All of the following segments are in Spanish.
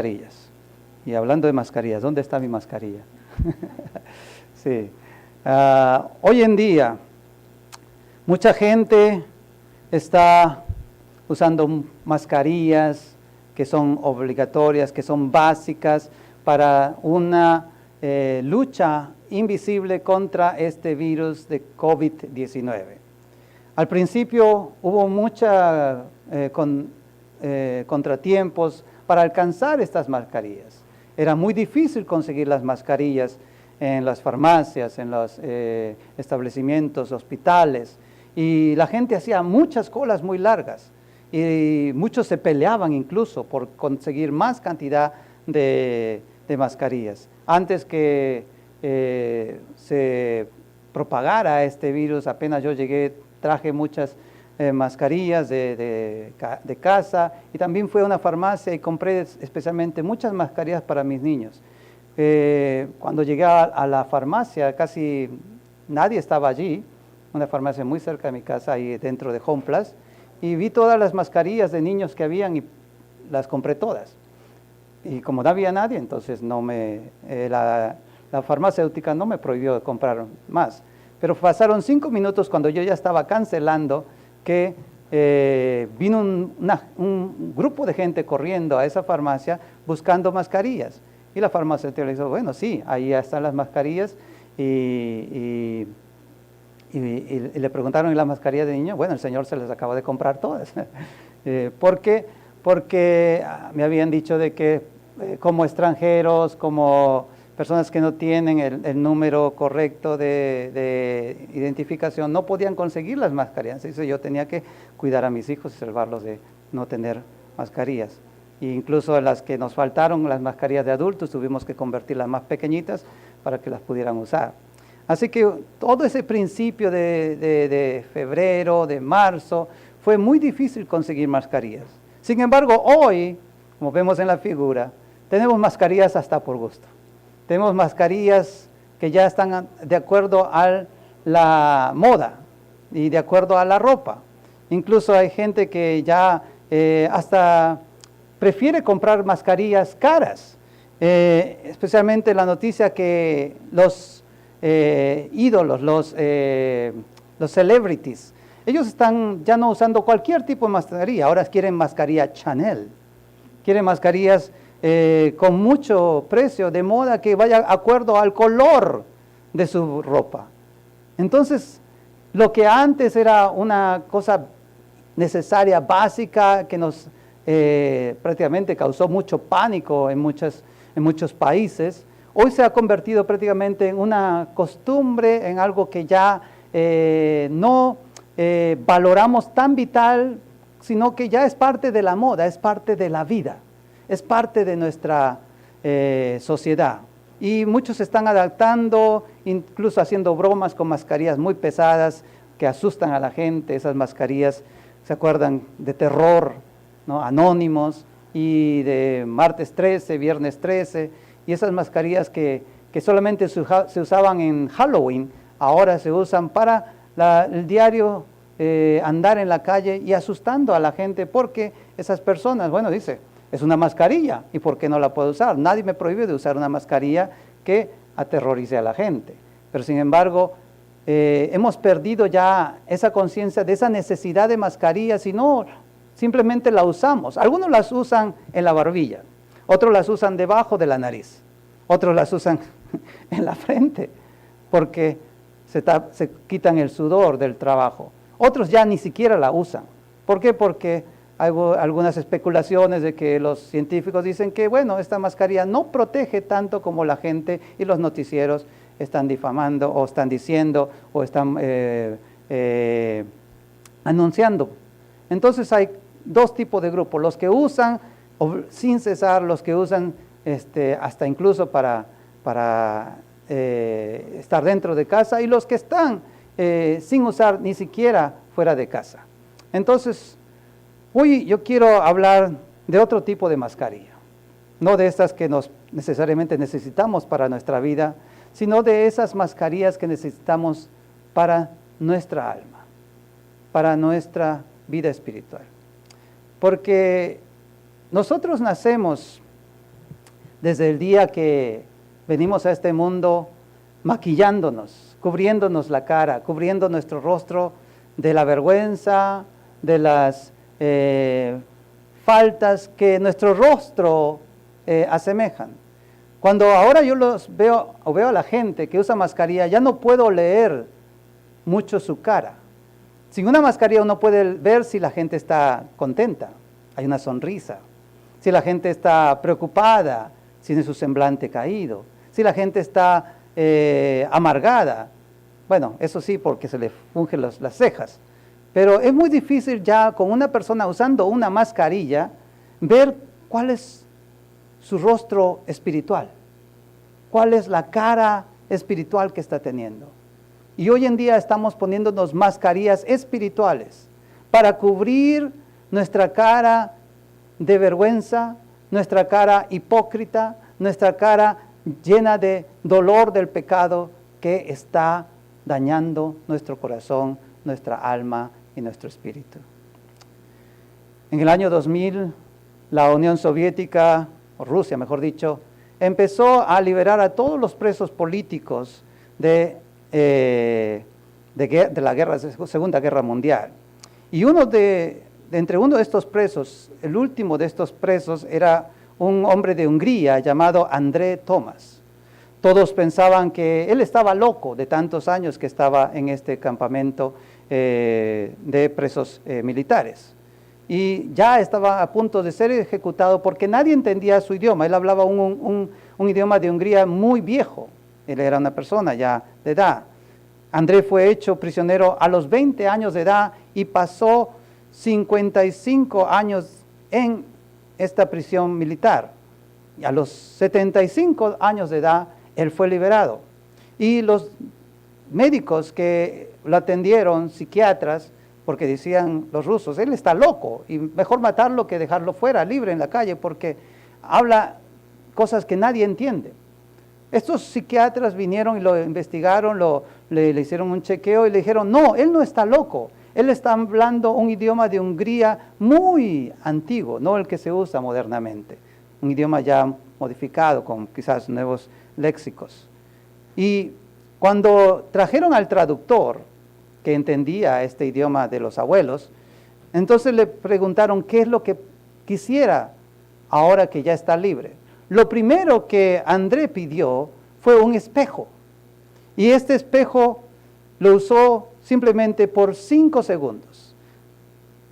mascarillas. Y hablando de mascarillas, ¿dónde está mi mascarilla? Sí. Hoy en día, mucha gente está usando mascarillas que son obligatorias, que son básicas para una lucha invisible contra este virus de COVID-19. Al principio hubo muchos contratiempos para alcanzar estas mascarillas. Era muy difícil conseguir las mascarillas en las farmacias, en los establecimientos, hospitales, y la gente hacía muchas colas muy largas, y muchos se peleaban incluso por conseguir más cantidad de mascarillas. Antes que se propagara este virus, apenas yo llegué, traje muchas mascarillas de casa, y también fui a una farmacia y compré especialmente muchas mascarillas para mis niños. Cuando llegué a la farmacia, casi nadie estaba allí, una farmacia muy cerca de mi casa, ahí dentro de Home Plus, y vi todas las mascarillas de niños que habían y las compré todas. Y como no había nadie, entonces la farmacéutica no me prohibió comprar más. Pero pasaron 5 minutos cuando yo ya estaba cancelando, que vino un grupo de gente corriendo a esa farmacia buscando mascarillas. Y la farmacéutica le dijo, bueno, sí, ahí están las mascarillas. Y le preguntaron, ¿y las mascarillas de niños? Bueno, el señor se las acaba de comprar todas. ¿Por qué? Porque me habían dicho de que como extranjeros, como personas que no tienen el número correcto de identificación, no podían conseguir las mascarillas. Entonces yo tenía que cuidar a mis hijos y salvarlos de no tener mascarillas. E incluso las que nos faltaron, las mascarillas de adultos, tuvimos que convertirlas más pequeñitas para que las pudieran usar. Así que todo ese principio de febrero, de marzo, fue muy difícil conseguir mascarillas. Sin embargo, hoy, como vemos en la figura, tenemos mascarillas hasta por gusto. Tenemos mascarillas que ya están de acuerdo a la moda y de acuerdo a la ropa. Incluso hay gente que ya hasta prefiere comprar mascarillas caras. Especialmente la noticia que los ídolos, los celebrities, ellos están ya no usando cualquier tipo de mascarilla, ahora quieren mascarilla Chanel, quieren mascarillas con mucho precio, de moda, que vaya de acuerdo al color de su ropa. Entonces, lo que antes era una cosa necesaria, básica, que nos prácticamente causó mucho pánico en muchos países, hoy se ha convertido prácticamente en una costumbre, en algo que ya no valoramos tan vital, sino que ya es parte de la moda, es parte de la vida, es parte de nuestra sociedad. Y muchos se están adaptando, incluso haciendo bromas con mascarillas muy pesadas que asustan a la gente. Esas mascarillas, ¿se acuerdan? De terror, ¿no? Anónimos, y de martes 13, viernes 13, y esas mascarillas que solamente se usaban en Halloween, ahora se usan para el diario andar en la calle y asustando a la gente, porque esas personas, bueno, dice, es una mascarilla, ¿y por qué no la puedo usar? Nadie me prohíbe de usar una mascarilla que aterrorice a la gente. Pero sin embargo, hemos perdido ya esa conciencia de esa necesidad de mascarillas, y no simplemente la usamos. Algunos las usan en la barbilla, otros las usan debajo de la nariz, otros las usan en la frente, porque se quitan el sudor del trabajo. Otros ya ni siquiera la usan. ¿Por qué? Porque hay algunas especulaciones de que los científicos dicen que, bueno, esta mascarilla no protege tanto como la gente y los noticieros están difamando, o están diciendo, o están anunciando. Entonces hay dos tipos de grupos: los que usan sin cesar, los que usan hasta incluso para estar dentro de casa, y los que están sin usar ni siquiera fuera de casa. Entonces, hoy yo quiero hablar de otro tipo de mascarilla, no de estas que necesariamente necesitamos para nuestra vida, sino de esas mascarillas que necesitamos para nuestra alma, para nuestra vida espiritual. Porque nosotros nacemos desde el día que venimos a este mundo maquillándonos, cubriéndonos la cara, cubriendo nuestro rostro de la vergüenza, de las faltas que nuestro rostro asemejan. Cuando ahora yo los veo, o veo a la gente que usa mascarilla, ya no puedo leer mucho su cara. Sin una mascarilla uno puede ver si la gente está contenta, hay una sonrisa, si la gente está preocupada, si tiene su semblante caído, si la gente está amargada. Bueno, eso sí, porque se le fungen las cejas. Pero es muy difícil ya con una persona usando una mascarilla ver cuál es su rostro espiritual, cuál es la cara espiritual que está teniendo. Y hoy en día estamos poniéndonos mascarillas espirituales para cubrir nuestra cara de vergüenza, nuestra cara hipócrita, nuestra cara llena de dolor del pecado que está dañando nuestro corazón, nuestra alma y nuestro espíritu. En el año 2000, la Unión Soviética, o Rusia mejor dicho, empezó a liberar a todos los presos políticos de la Segunda Guerra Mundial. Y entre uno de estos presos, el último de estos presos era un hombre de Hungría llamado André Tomás. Todos pensaban que él estaba loco de tantos años que estaba en este campamento de presos militares. Y ya estaba a punto de ser ejecutado porque nadie entendía su idioma. Él hablaba un idioma de Hungría muy viejo. Él era una persona ya de edad. André fue hecho prisionero a los 20 años de edad y pasó 55 años en esta prisión militar. Y a los 75 años de edad, él fue liberado. Y los médicos que lo atendieron, psiquiatras, porque decían los rusos, él está loco, y mejor matarlo que dejarlo fuera, libre en la calle, porque habla cosas que nadie entiende. Estos psiquiatras vinieron y lo investigaron, le hicieron un chequeo y le dijeron, no, él no está loco, él está hablando un idioma de Hungría muy antiguo, no el que se usa modernamente, un idioma ya modificado con quizás nuevos léxicos. Y cuando trajeron al traductor, que entendía este idioma de los abuelos, entonces le preguntaron qué es lo que quisiera ahora que ya está libre. Lo primero que André pidió fue un espejo, y este espejo lo usó simplemente por 5 segundos.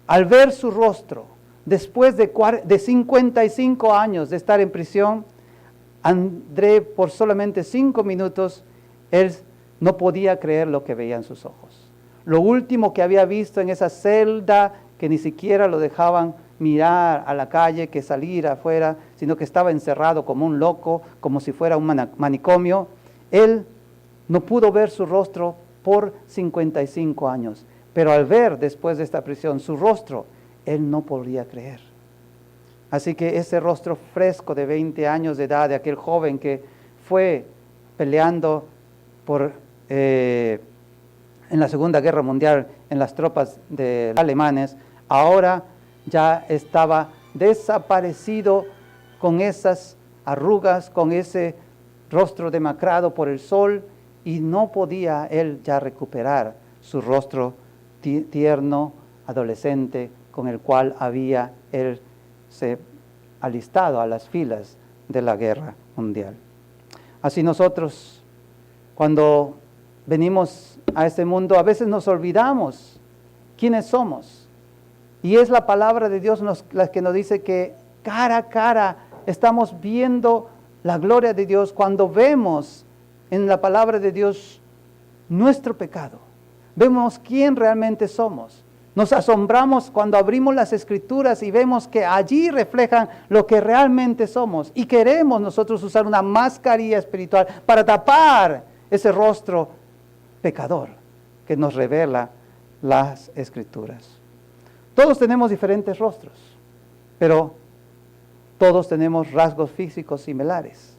Al ver su rostro, después de 55 años de estar en prisión, André por solamente 5 minutos, él no podía creer lo que veía en sus ojos. Lo último que había visto en esa celda, que ni siquiera lo dejaban mirar a la calle, que salir afuera, sino que estaba encerrado como un loco, como si fuera un manicomio. Él no pudo ver su rostro por 55 años, pero al ver después de esta prisión su rostro, él no podía creer. Así que ese rostro fresco de 20 años de edad, de aquel joven que fue peleando en la Segunda Guerra Mundial en las tropas de los alemanes, ahora ya estaba desaparecido con esas arrugas, con ese rostro demacrado por el sol, y no podía él ya recuperar su rostro tierno, adolescente, con el cual había él se alistado a las filas de la guerra mundial. Así nosotros, cuando venimos a este mundo, a veces nos olvidamos quiénes somos. Y es la palabra de Dios la que nos dice que cara a cara estamos viendo la gloria de Dios cuando vemos en la palabra de Dios nuestro pecado. Vemos quién realmente somos. Nos asombramos cuando abrimos las Escrituras y vemos que allí reflejan lo que realmente somos. Y queremos nosotros usar una mascarilla espiritual para tapar ese rostro pecador que nos revela las Escrituras. Todos tenemos diferentes rostros, pero todos tenemos rasgos físicos similares.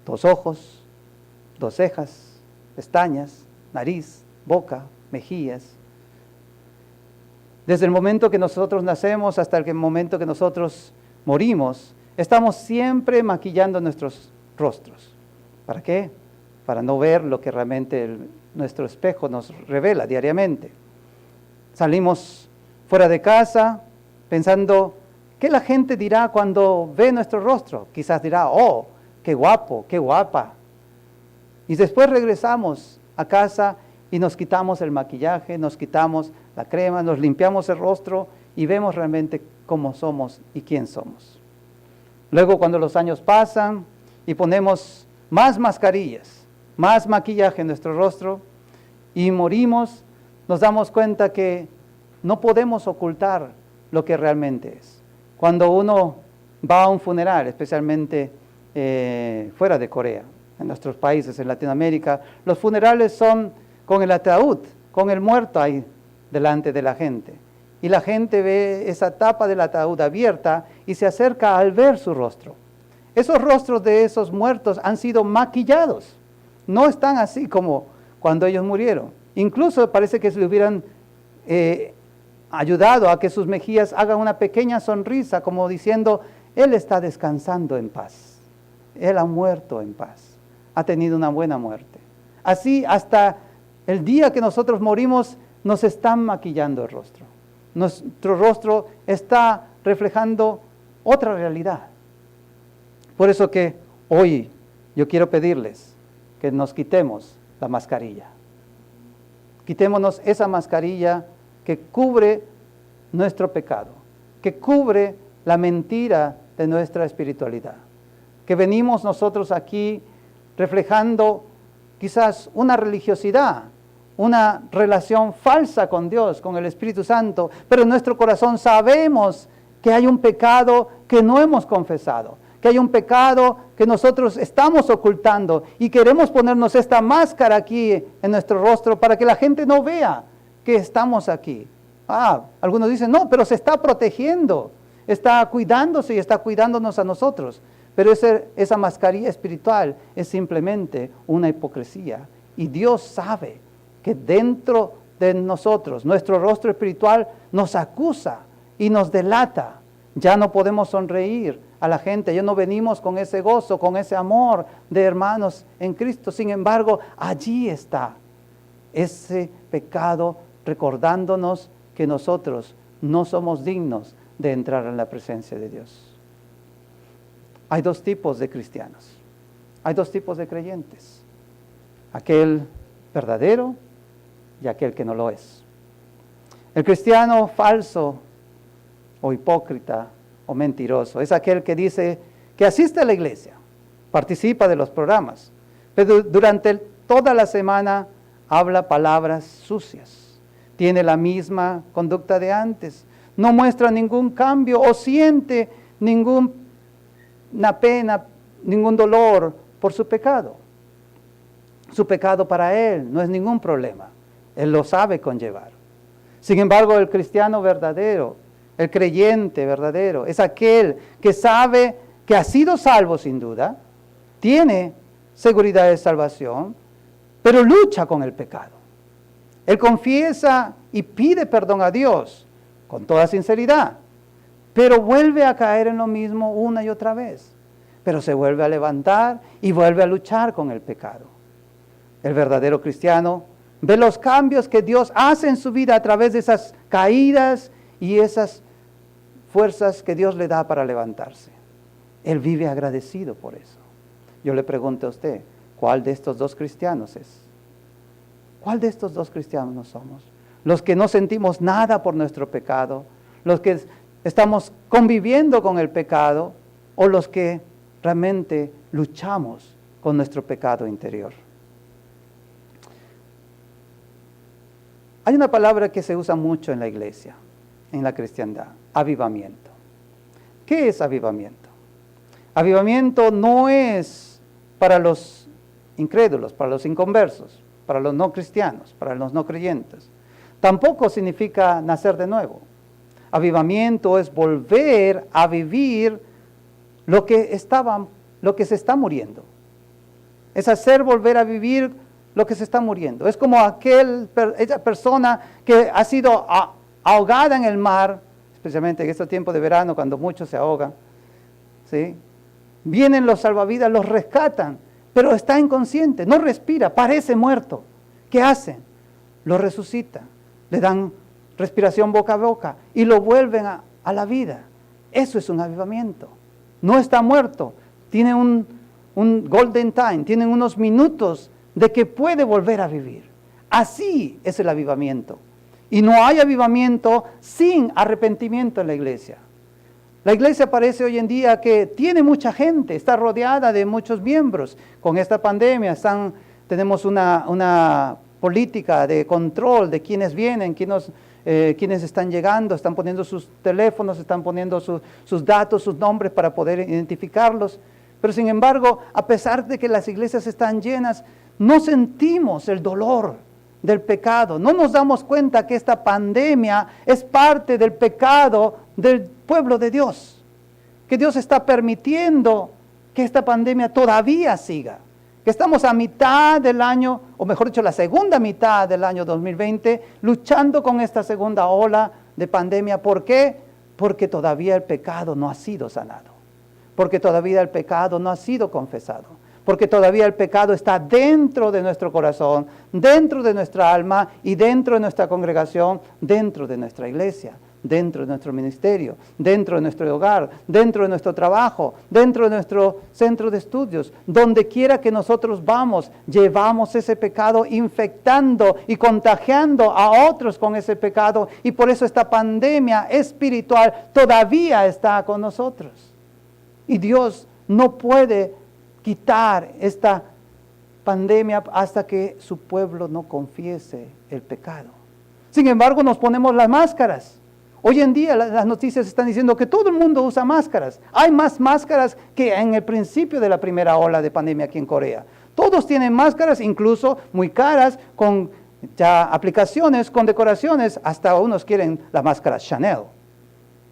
2 ojos, 2 cejas, pestañas, nariz, boca, mejillas. Desde el momento que nosotros nacemos hasta el momento que nosotros morimos, Estamos siempre maquillando nuestros rostros. ¿Para qué? Para no ver lo que realmente nuestro espejo nos revela diariamente. Salimos fuera de casa pensando, ¿qué la gente dirá cuando ve nuestro rostro? Quizás dirá, oh, qué guapo, qué guapa. Y después regresamos a casa y nos quitamos el maquillaje, nos quitamos la crema, nos limpiamos el rostro y vemos realmente cómo somos y quién somos. Luego, cuando los años pasan y ponemos más mascarillas, más maquillaje en nuestro rostro y morimos, nos damos cuenta que no podemos ocultar lo que realmente es. Cuando uno va a un funeral, especialmente fuera de Corea, en nuestros países, en Latinoamérica, los funerales son con el ataúd, con el muerto ahí delante de la gente. Y la gente ve esa tapa del ataúd abierta y se acerca al ver su rostro. Esos rostros de esos muertos han sido maquillados. No están así como cuando ellos murieron. Incluso parece que se le hubieran ayudado a que sus mejillas hagan una pequeña sonrisa, como diciendo, él está descansando en paz. Él ha muerto en paz. Ha tenido una buena muerte. Así hasta el día que nosotros morimos, nos están maquillando el rostro. Nuestro rostro está reflejando otra realidad. Por eso que hoy yo quiero pedirles que nos quitemos la mascarilla. Quitémonos esa mascarilla que cubre nuestro pecado, que cubre la mentira de nuestra espiritualidad. Que venimos nosotros aquí reflejando quizás una religiosidad, una relación falsa con Dios, con el Espíritu Santo, pero en nuestro corazón sabemos que hay un pecado que no hemos confesado, que hay un pecado que nosotros estamos ocultando y queremos ponernos esta máscara aquí en nuestro rostro para que la gente no vea que estamos aquí. Algunos dicen, no, pero se está protegiendo, está cuidándose y está cuidándonos a nosotros. Pero esa mascarilla espiritual es simplemente una hipocresía. Y Dios sabe que dentro de nosotros, nuestro rostro espiritual nos acusa y nos delata. Ya no podemos sonreír a la gente, ya no venimos con ese gozo, con ese amor de hermanos en Cristo. Sin embargo, allí está ese pecado recordándonos que nosotros no somos dignos de entrar en la presencia de Dios. Hay dos tipos de cristianos, hay dos tipos de creyentes, aquel verdadero y aquel que no lo es. El cristiano falso o hipócrita o mentiroso es aquel que dice que asiste a la iglesia, participa de los programas, pero durante toda la semana habla palabras sucias, tiene la misma conducta de antes, no muestra ningún cambio o siente ninguna pena, ningún dolor por su pecado. Su pecado para él no es ningún problema, él lo sabe conllevar. Sin embargo, el cristiano verdadero, el creyente verdadero, es aquel que sabe que ha sido salvo sin duda, tiene seguridad de salvación, pero lucha con el pecado. Él confiesa y pide perdón a Dios con toda sinceridad, pero vuelve a caer en lo mismo una y otra vez. Pero se vuelve a levantar y vuelve a luchar con el pecado. El verdadero cristiano ve los cambios que Dios hace en su vida a través de esas caídas y esas fuerzas que Dios le da para levantarse. Él vive agradecido por eso. Yo le pregunto a usted, ¿cuál de estos dos cristianos es? ¿Cuál de estos dos cristianos somos? Los que no sentimos nada por nuestro pecado, los que estamos conviviendo con el pecado, o los que realmente luchamos con nuestro pecado interior. Hay una palabra que se usa mucho en la iglesia, en la cristiandad, avivamiento. ¿Qué es avivamiento? Avivamiento no es para los incrédulos, para los inconversos, para los no cristianos, para los no creyentes. Tampoco significa nacer de nuevo. Avivamiento es volver a vivir lo que se está muriendo. Es hacer volver a vivir lo que se está muriendo. Es como esa persona que ha sido ahogada en el mar, especialmente en este tiempo de verano cuando muchos se ahogan. ¿sí? Vienen los salvavidas, los rescatan, pero está inconsciente, no respira, parece muerto. ¿Qué hacen? Lo resucitan, le dan respiración boca a boca y lo vuelven a la vida. Eso es un avivamiento. No está muerto, tiene un golden time, tienen unos minutos de que puede volver a vivir. Así es el avivamiento. Y no hay avivamiento sin arrepentimiento en la iglesia. La iglesia parece hoy en día que tiene mucha gente, está rodeada de muchos miembros. Con esta pandemia tenemos una política de control de quiénes vienen, quiénes están llegando, están poniendo sus teléfonos, están poniendo sus datos, sus nombres para poder identificarlos. Pero sin embargo, a pesar de que las iglesias están llenas, no sentimos el dolor del pecado. No nos damos cuenta que esta pandemia es parte del pecado del pueblo de Dios. Que Dios está permitiendo que esta pandemia todavía siga. Que estamos a mitad del año, o mejor dicho, la segunda mitad del año 2020, luchando con esta segunda ola de pandemia. ¿Por qué? Porque todavía el pecado no ha sido sanado. Porque todavía el pecado no ha sido confesado. Porque todavía el pecado está dentro de nuestro corazón, dentro de nuestra alma y dentro de nuestra congregación, dentro de nuestra iglesia, dentro de nuestro ministerio, dentro de nuestro hogar, dentro de nuestro trabajo, dentro de nuestro centro de estudios. Donde quiera que nosotros vamos, llevamos ese pecado infectando y contagiando a otros con ese pecado. Y por eso esta pandemia espiritual todavía está con nosotros. Y Dios no puede quitar esta pandemia hasta que su pueblo no confiese el pecado. Sin embargo, nos ponemos las máscaras. Hoy en día las noticias están diciendo que todo el mundo usa máscaras. Hay más máscaras que en el principio de la primera ola de pandemia aquí en Corea. Todos tienen máscaras, incluso muy caras, con ya aplicaciones, con decoraciones. Hasta unos quieren las máscaras Chanel.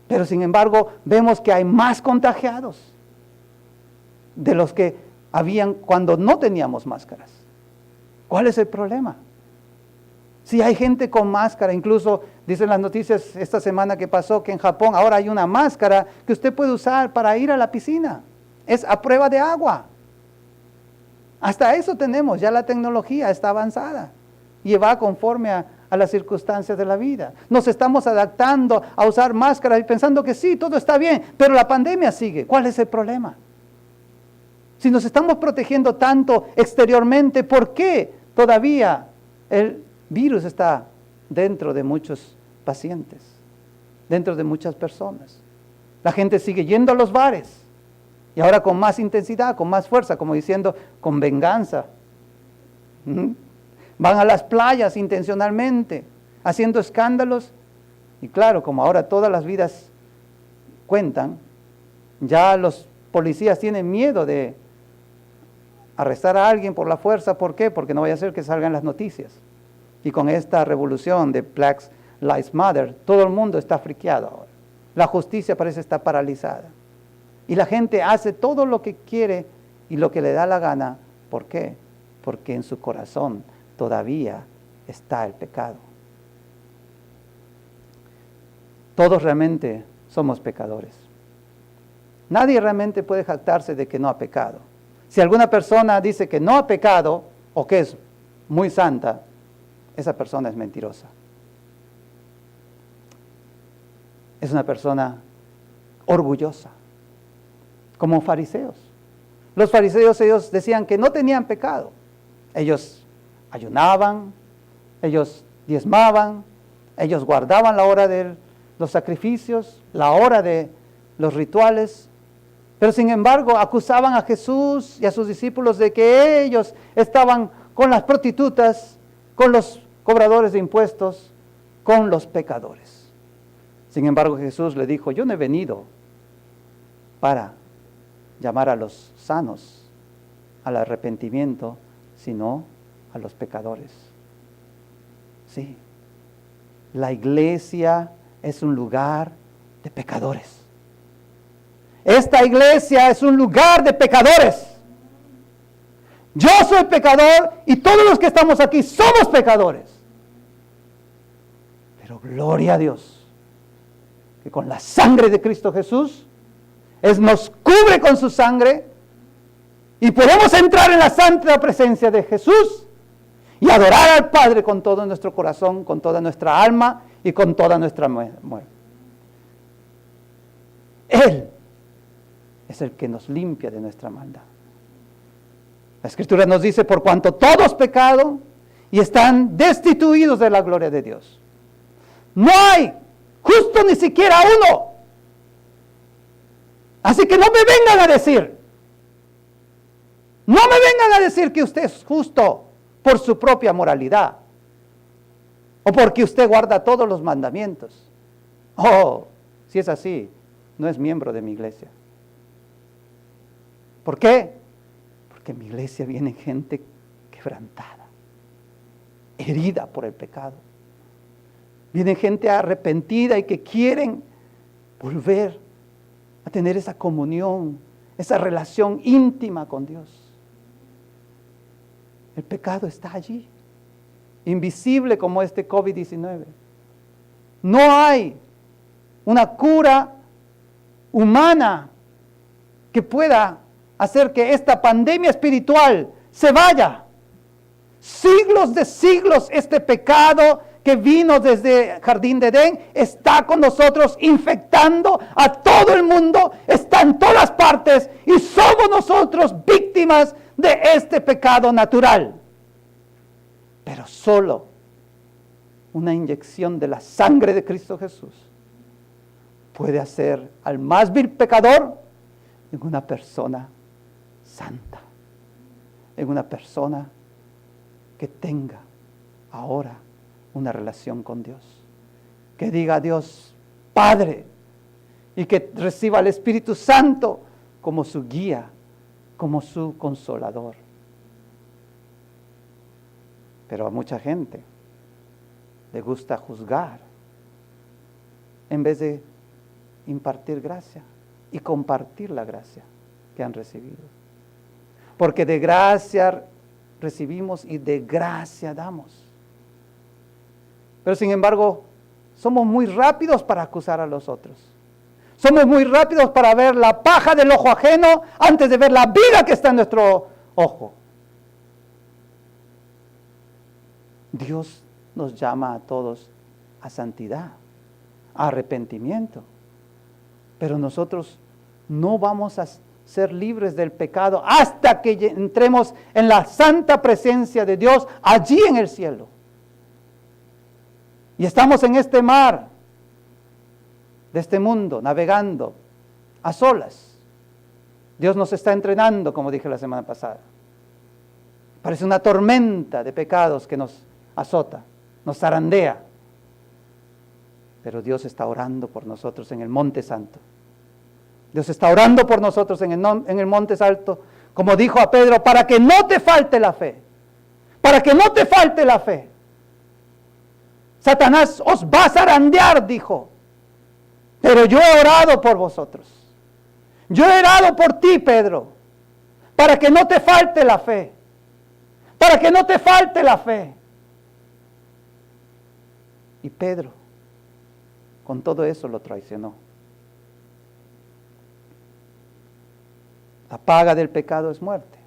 Pero sin embargo, vemos que hay más contagiados de los que habían cuando no teníamos máscaras. ¿Cuál es el problema? Si hay gente con máscara, incluso dicen las noticias esta semana que pasó que en Japón ahora hay una máscara que usted puede usar para ir a la piscina. Es a prueba de agua. Hasta eso tenemos, ya la tecnología está avanzada y va conforme a las circunstancias de la vida. Nos estamos adaptando a usar máscaras y pensando que sí, todo está bien, pero la pandemia sigue. ¿Cuál es el problema? Si nos estamos protegiendo tanto exteriormente, ¿por qué todavía el virus está dentro de muchos pacientes, dentro de muchas personas? La gente sigue yendo a los bares y ahora con más intensidad, con más fuerza, como diciendo, con venganza. Van a las playas intencionalmente, haciendo escándalos. Y claro, como ahora todas las vidas cuentan, ya los policías tienen miedo de arrestar a alguien por la fuerza. ¿Por qué? Porque no vaya a ser que salgan las noticias. Y con esta revolución de Black Lives Matter, todo el mundo está friqueado ahora. La justicia parece estar paralizada. Y la gente hace todo lo que quiere y lo que le da la gana. ¿Por qué? Porque en su corazón todavía está el pecado. Todos realmente somos pecadores. Nadie realmente puede jactarse de que no ha pecado. Si alguna persona dice que no ha pecado o que es muy santa, esa persona es mentirosa. Es una persona orgullosa, como fariseos. Los fariseos, ellos decían que no tenían pecado. Ellos ayunaban, ellos diezmaban, ellos guardaban la hora de los sacrificios, la hora de los rituales. Pero sin embargo acusaban a Jesús y a sus discípulos de que ellos estaban con las prostitutas, con los cobradores de impuestos, con los pecadores. Sin embargo Jesús le dijo, yo no he venido para llamar a los sanos al arrepentimiento, sino a los pecadores. Sí, la iglesia es un lugar de pecadores. Esta iglesia es un lugar de pecadores. Yo soy pecador y todos los que estamos aquí somos pecadores. Pero gloria a Dios, que con la sangre de Cristo Jesús Nos cubre con su sangre y podemos entrar en la santa presencia de Jesús y adorar al Padre con todo nuestro corazón, con toda nuestra alma y con toda nuestra muerte. Él es el que nos limpia de nuestra maldad. La Escritura nos dice, por cuanto todos pecado y están destituidos de la gloria de Dios. No hay justo ni siquiera uno. Así que no me vengan a decir, que usted es justo por su propia moralidad o porque usted guarda todos los mandamientos. Oh, si es así, no es miembro de mi iglesia. ¿Por qué? Porque en mi iglesia viene gente quebrantada, herida por el pecado. Viene gente arrepentida y que quieren volver a tener esa comunión, esa relación íntima con Dios. El pecado está allí, invisible como este COVID-19. No hay una cura humana que pueda hacer que esta pandemia espiritual se vaya. Siglos de siglos este pecado que vino desde el Jardín de Edén está con nosotros, infectando a todo el mundo, está en todas partes y somos nosotros víctimas de este pecado natural. Pero solo una inyección de la sangre de Cristo Jesús puede hacer al más vil pecador en una persona santa, en una persona que tenga ahora una relación con Dios, que diga a Dios Padre y que reciba al Espíritu Santo como su guía, como su consolador. Pero a mucha gente le gusta juzgar en vez de impartir gracia y compartir la gracia que han recibido. Porque de gracia recibimos y de gracia damos. Pero sin embargo, somos muy rápidos para acusar a los otros. Somos muy rápidos para ver la paja del ojo ajeno antes de ver la viga que está en nuestro ojo. Dios nos llama a todos a santidad, a arrepentimiento. Pero nosotros no vamos a ser libres del pecado hasta que entremos en la santa presencia de Dios allí en el cielo. Y estamos en este mar de este mundo, navegando a solas. Dios nos está entrenando, como dije la semana pasada. Parece una tormenta de pecados que nos azota, nos zarandea. Pero Dios está orando por nosotros en el Monte Santo. Dios está orando por nosotros en el Monte Santo, como dijo a Pedro, para que no te falte la fe. Para que no te falte la fe. Satanás os va a zarandear, dijo. Pero yo he orado por vosotros. Yo he orado por ti, Pedro, para que no te falte la fe. Para que no te falte la fe. Y Pedro, con todo eso, lo traicionó. La paga del pecado es muerte.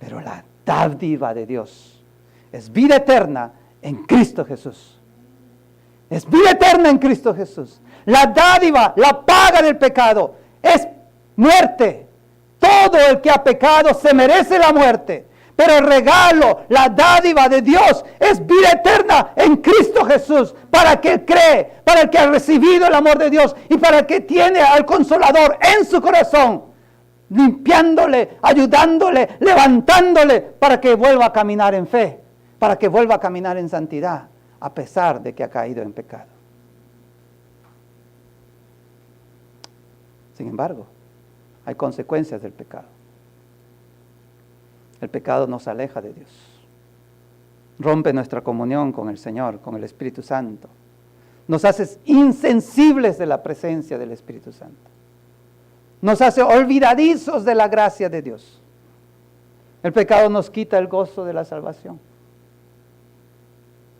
Pero la dádiva de Dios es vida eterna en Cristo Jesús. Es vida eterna en Cristo Jesús. La dádiva, la paga del pecado es muerte. Todo el que ha pecado se merece la muerte. Pero el regalo, la dádiva de Dios es vida eterna en Cristo Jesús. Para el que cree, para el que ha recibido el amor de Dios y para el que tiene al Consolador en su corazón. Limpiándole, ayudándole, levantándole para que vuelva a caminar en fe. Para que vuelva a caminar en santidad, a pesar de que ha caído en pecado. Sin embargo, hay consecuencias del pecado. El pecado nos aleja de Dios. Rompe nuestra comunión con el Señor, con el Espíritu Santo. Nos hace insensibles de la presencia del Espíritu Santo. Nos hace olvidadizos de la gracia de Dios. El pecado nos quita el gozo de la salvación.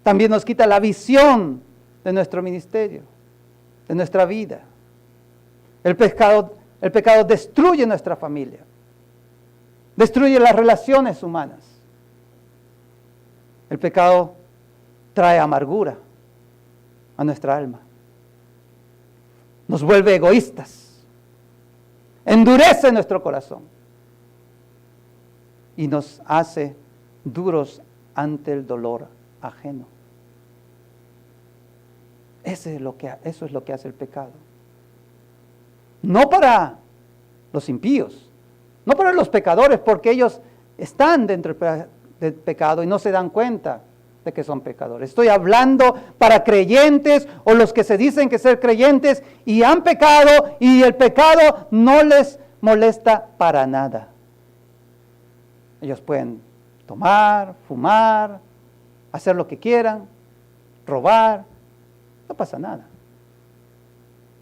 También nos quita la visión de nuestro ministerio, de nuestra vida. El pecado destruye nuestra familia, destruye las relaciones humanas. El pecado trae amargura a nuestra alma, nos vuelve egoístas, endurece nuestro corazón y nos hace duros ante el dolor ajeno. Eso es lo que hace el pecado. No para los impíos, no para los pecadores, porque ellos están dentro del pecado y no se dan cuenta de que son pecadores. Estoy hablando para creyentes o los que se dicen que ser creyentes y han pecado y el pecado no les molesta para nada. Ellos pueden tomar, fumar, hacer lo que quieran, robar, no pasa nada.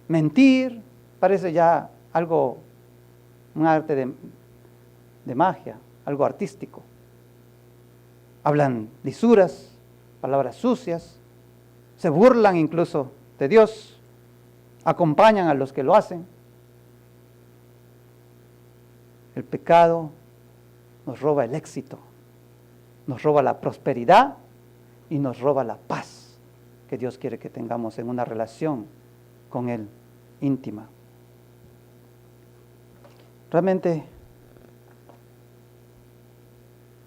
Mentir parece ya algo, un arte de magia, algo artístico. Hablan lisuras, palabras sucias, se burlan incluso de Dios, acompañan a los que lo hacen. El pecado nos roba el éxito, nos roba la prosperidad y nos roba la paz que Dios quiere que tengamos en una relación con Él íntima. Realmente,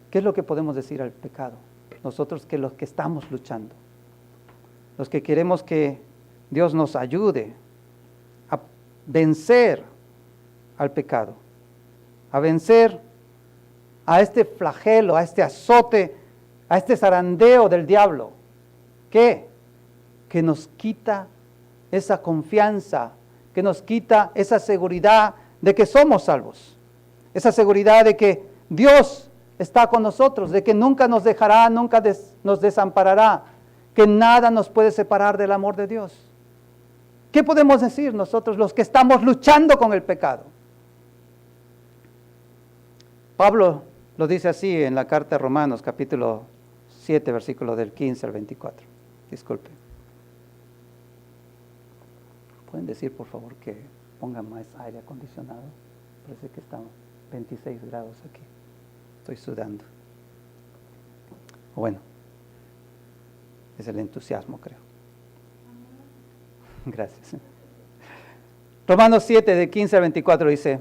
¿qué es lo que podemos decir al pecado? Nosotros que los que estamos luchando, los que queremos que Dios nos ayude a vencer al pecado, a vencer a este flagelo, a este azote, a este zarandeo del diablo. ¿Qué? Que nos quita esa confianza, que nos quita esa seguridad de que somos salvos, esa seguridad de que Dios está con nosotros, de que nunca nos dejará, nunca nos desamparará, que nada nos puede separar del amor de Dios. ¿Qué podemos decir nosotros los que estamos luchando con el pecado? Pablo lo dice así en la carta a Romanos, capítulo 7, versículo del 15 al 24. Disculpen. ¿Pueden decir, por favor, que pongan más aire acondicionado? Parece que estamos 26 grados aquí. Estoy sudando. Bueno, es el entusiasmo, creo. Gracias. Romanos 7, de 15 al 24 dice: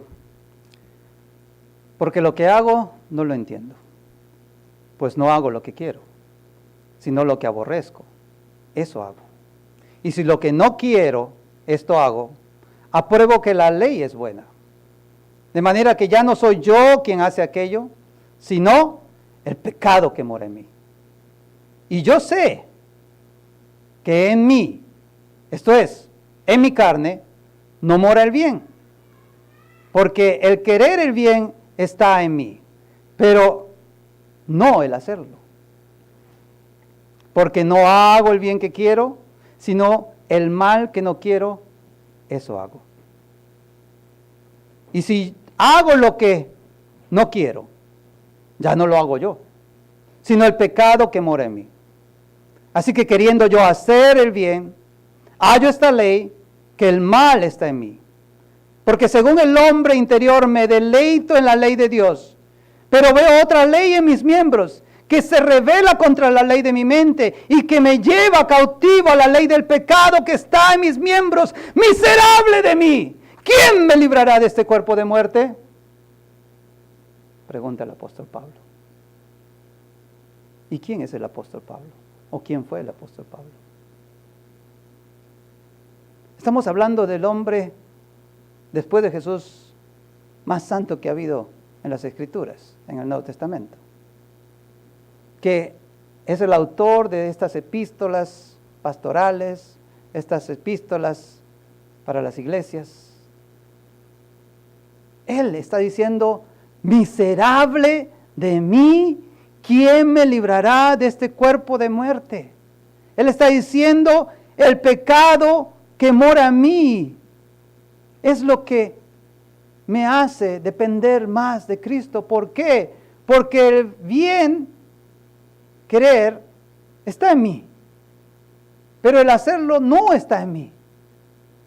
porque lo que hago no lo entiendo, pues no hago lo que quiero, sino lo que aborrezco, eso hago. Y si lo que no quiero, esto hago, apruebo que la ley es buena. De manera que ya no soy yo quien hace aquello, sino el pecado que mora en mí. Y yo sé que en mí, esto es, en mi carne, no mora el bien. Porque el querer el bien está en mí, pero no el hacerlo. Porque no hago el bien que quiero, sino el mal que no quiero, eso hago. Y si hago lo que no quiero, ya no lo hago yo, sino el pecado que mora en mí. Así que queriendo yo hacer el bien, hallo esta ley, que el mal está en mí. Porque según el hombre interior me deleito en la ley de Dios, pero veo otra ley en mis miembros, que se revela contra la ley de mi mente y que me lleva cautivo a la ley del pecado que está en mis miembros. ¡Miserable de mí! ¿Quién me librará de este cuerpo de muerte? Pregunta el apóstol Pablo. ¿Y quién es el apóstol Pablo? ¿O quién fue el apóstol Pablo? Estamos hablando del hombre, después de Jesús, más santo que ha habido en las Escrituras, en el Nuevo Testamento, que es el autor de estas epístolas pastorales, estas epístolas para las iglesias. Él está diciendo: miserable de mí, ¿quién me librará de este cuerpo de muerte? Él está diciendo: el pecado que mora en mí es lo que me hace depender más de Cristo. ¿Por qué? Porque el bien querer está en mí, pero el hacerlo no está en mí.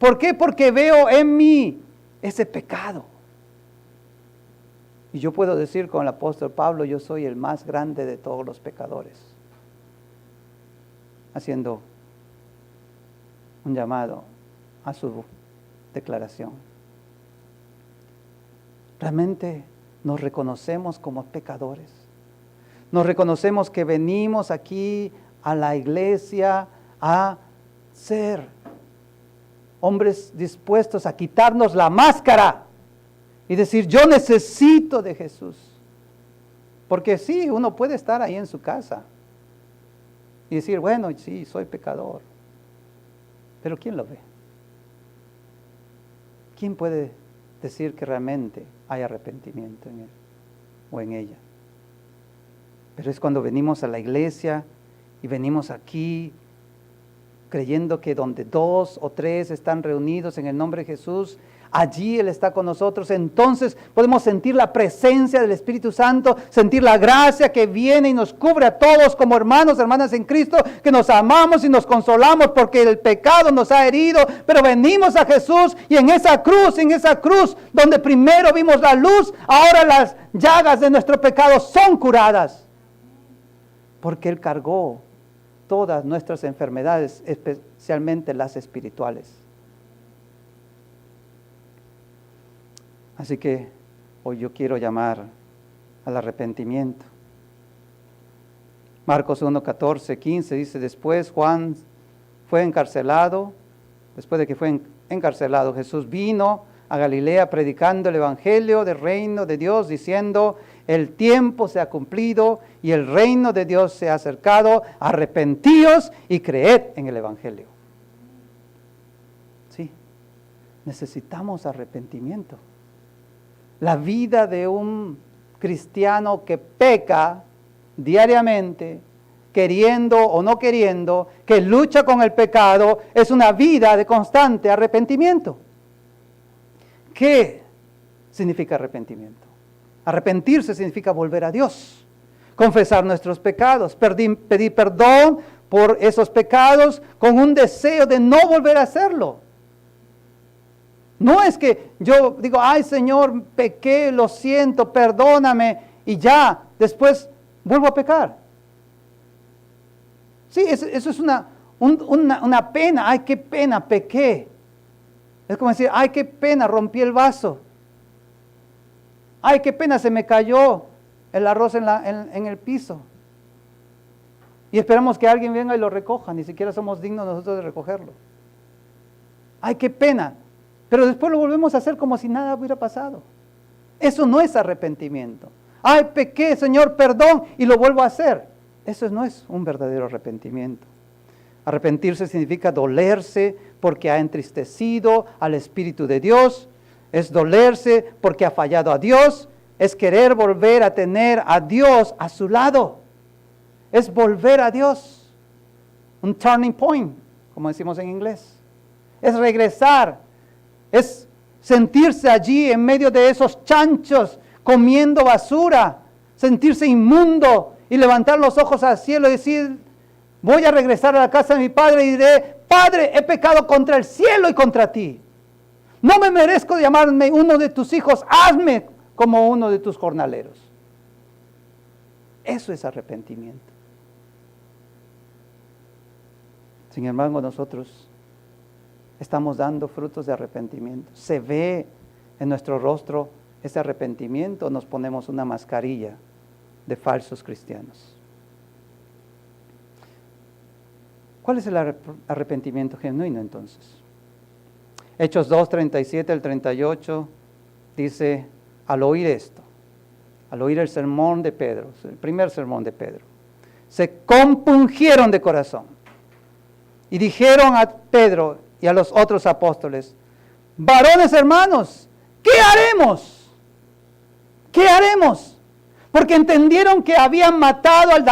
¿Por qué? Porque veo en mí ese pecado. Y yo puedo decir con el apóstol Pablo, yo soy el más grande de todos los pecadores. Haciendo un llamado a su declaración. Realmente nos reconocemos como pecadores. Nos reconocemos que venimos aquí a la iglesia a ser hombres dispuestos a quitarnos la máscara y decir, yo necesito de Jesús. Porque sí, uno puede estar ahí en su casa y decir, bueno, sí, soy pecador. Pero ¿quién lo ve? ¿Quién puede decir que realmente hay arrepentimiento en él o en ella? Pero es cuando venimos a la iglesia y venimos aquí creyendo que donde 2 o 3 están reunidos en el nombre de Jesús, allí Él está con nosotros. Entonces podemos sentir la presencia del Espíritu Santo, sentir la gracia que viene y nos cubre a todos como hermanos, hermanas en Cristo, que nos amamos y nos consolamos porque el pecado nos ha herido, pero venimos a Jesús y en esa cruz, donde primero vimos la luz, ahora las llagas de nuestro pecado son curadas. Porque Él cargó todas nuestras enfermedades, especialmente las espirituales. Así que hoy yo quiero llamar al arrepentimiento. Marcos 1, 14, 15 dice, después Juan fue encarcelado, después de que fue encarcelado, Jesús vino a Galilea predicando el evangelio del reino de Dios, diciendo, el tiempo se ha cumplido y el reino de Dios se ha acercado, arrepentíos y creed en el evangelio. Sí, necesitamos arrepentimiento. La vida de un cristiano que peca diariamente, queriendo o no queriendo, que lucha con el pecado, es una vida de constante arrepentimiento. ¿Qué significa arrepentimiento? Arrepentirse significa volver a Dios, confesar nuestros pecados, pedir perdón por esos pecados con un deseo de no volver a hacerlo. No es que yo digo, ay Señor, pequé, lo siento, perdóname y ya, después vuelvo a pecar. Sí, eso es una pena, ay qué pena, pequé. Es como decir, ay qué pena, rompí el vaso. Ay, qué pena, se me cayó el arroz en el piso. Y esperamos que alguien venga y lo recoja. Ni siquiera somos dignos nosotros de recogerlo. Ay, qué pena. Pero después lo volvemos a hacer como si nada hubiera pasado. Eso no es arrepentimiento. Ay, pequé, Señor, perdón, y lo vuelvo a hacer. Eso no es un verdadero arrepentimiento. Arrepentirse significa dolerse porque ha entristecido al Espíritu de Dios. Es dolerse porque ha fallado a Dios. Es querer volver a tener a Dios a su lado. Es volver a Dios. Un turning point, como decimos en inglés. Es regresar. Es sentirse allí en medio de esos chanchos comiendo basura. Sentirse inmundo y levantar los ojos al cielo y decir, voy a regresar a la casa de mi padre y diré, Padre, he pecado contra el cielo y contra ti. No me merezco llamarme uno de tus hijos, hazme como uno de tus jornaleros. Eso es arrepentimiento. Sin embargo, nosotros estamos dando frutos de arrepentimiento. Se ve en nuestro rostro ese arrepentimiento, nos ponemos una mascarilla de falsos cristianos. ¿Cuál es el arrepentimiento genuino entonces? Hechos 2, 37 al 38 dice, al oír esto, al oír el sermón de Pedro, el primer sermón de Pedro, se compungieron de corazón y dijeron a Pedro y a los otros apóstoles, varones hermanos, ¿qué haremos? ¿Qué haremos? Porque entendieron que habían matado al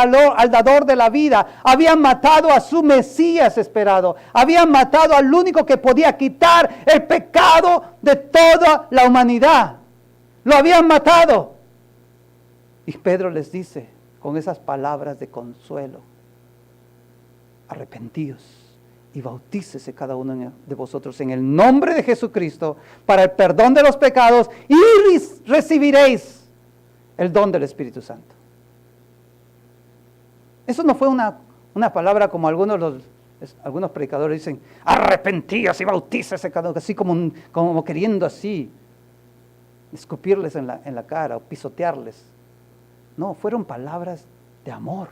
dador de la vida, habían matado a su Mesías esperado, habían matado al único que podía quitar el pecado de toda la humanidad. Lo habían matado. Y Pedro les dice con esas palabras de consuelo, arrepentíos y bautícese cada uno de vosotros en el nombre de Jesucristo para el perdón de los pecados y recibiréis el don del Espíritu Santo. Eso no fue una palabra como algunos predicadores dicen, arrepentíos y bautícese cada uno, así como queriendo así escupirles en la cara o pisotearles. No, fueron palabras de amor.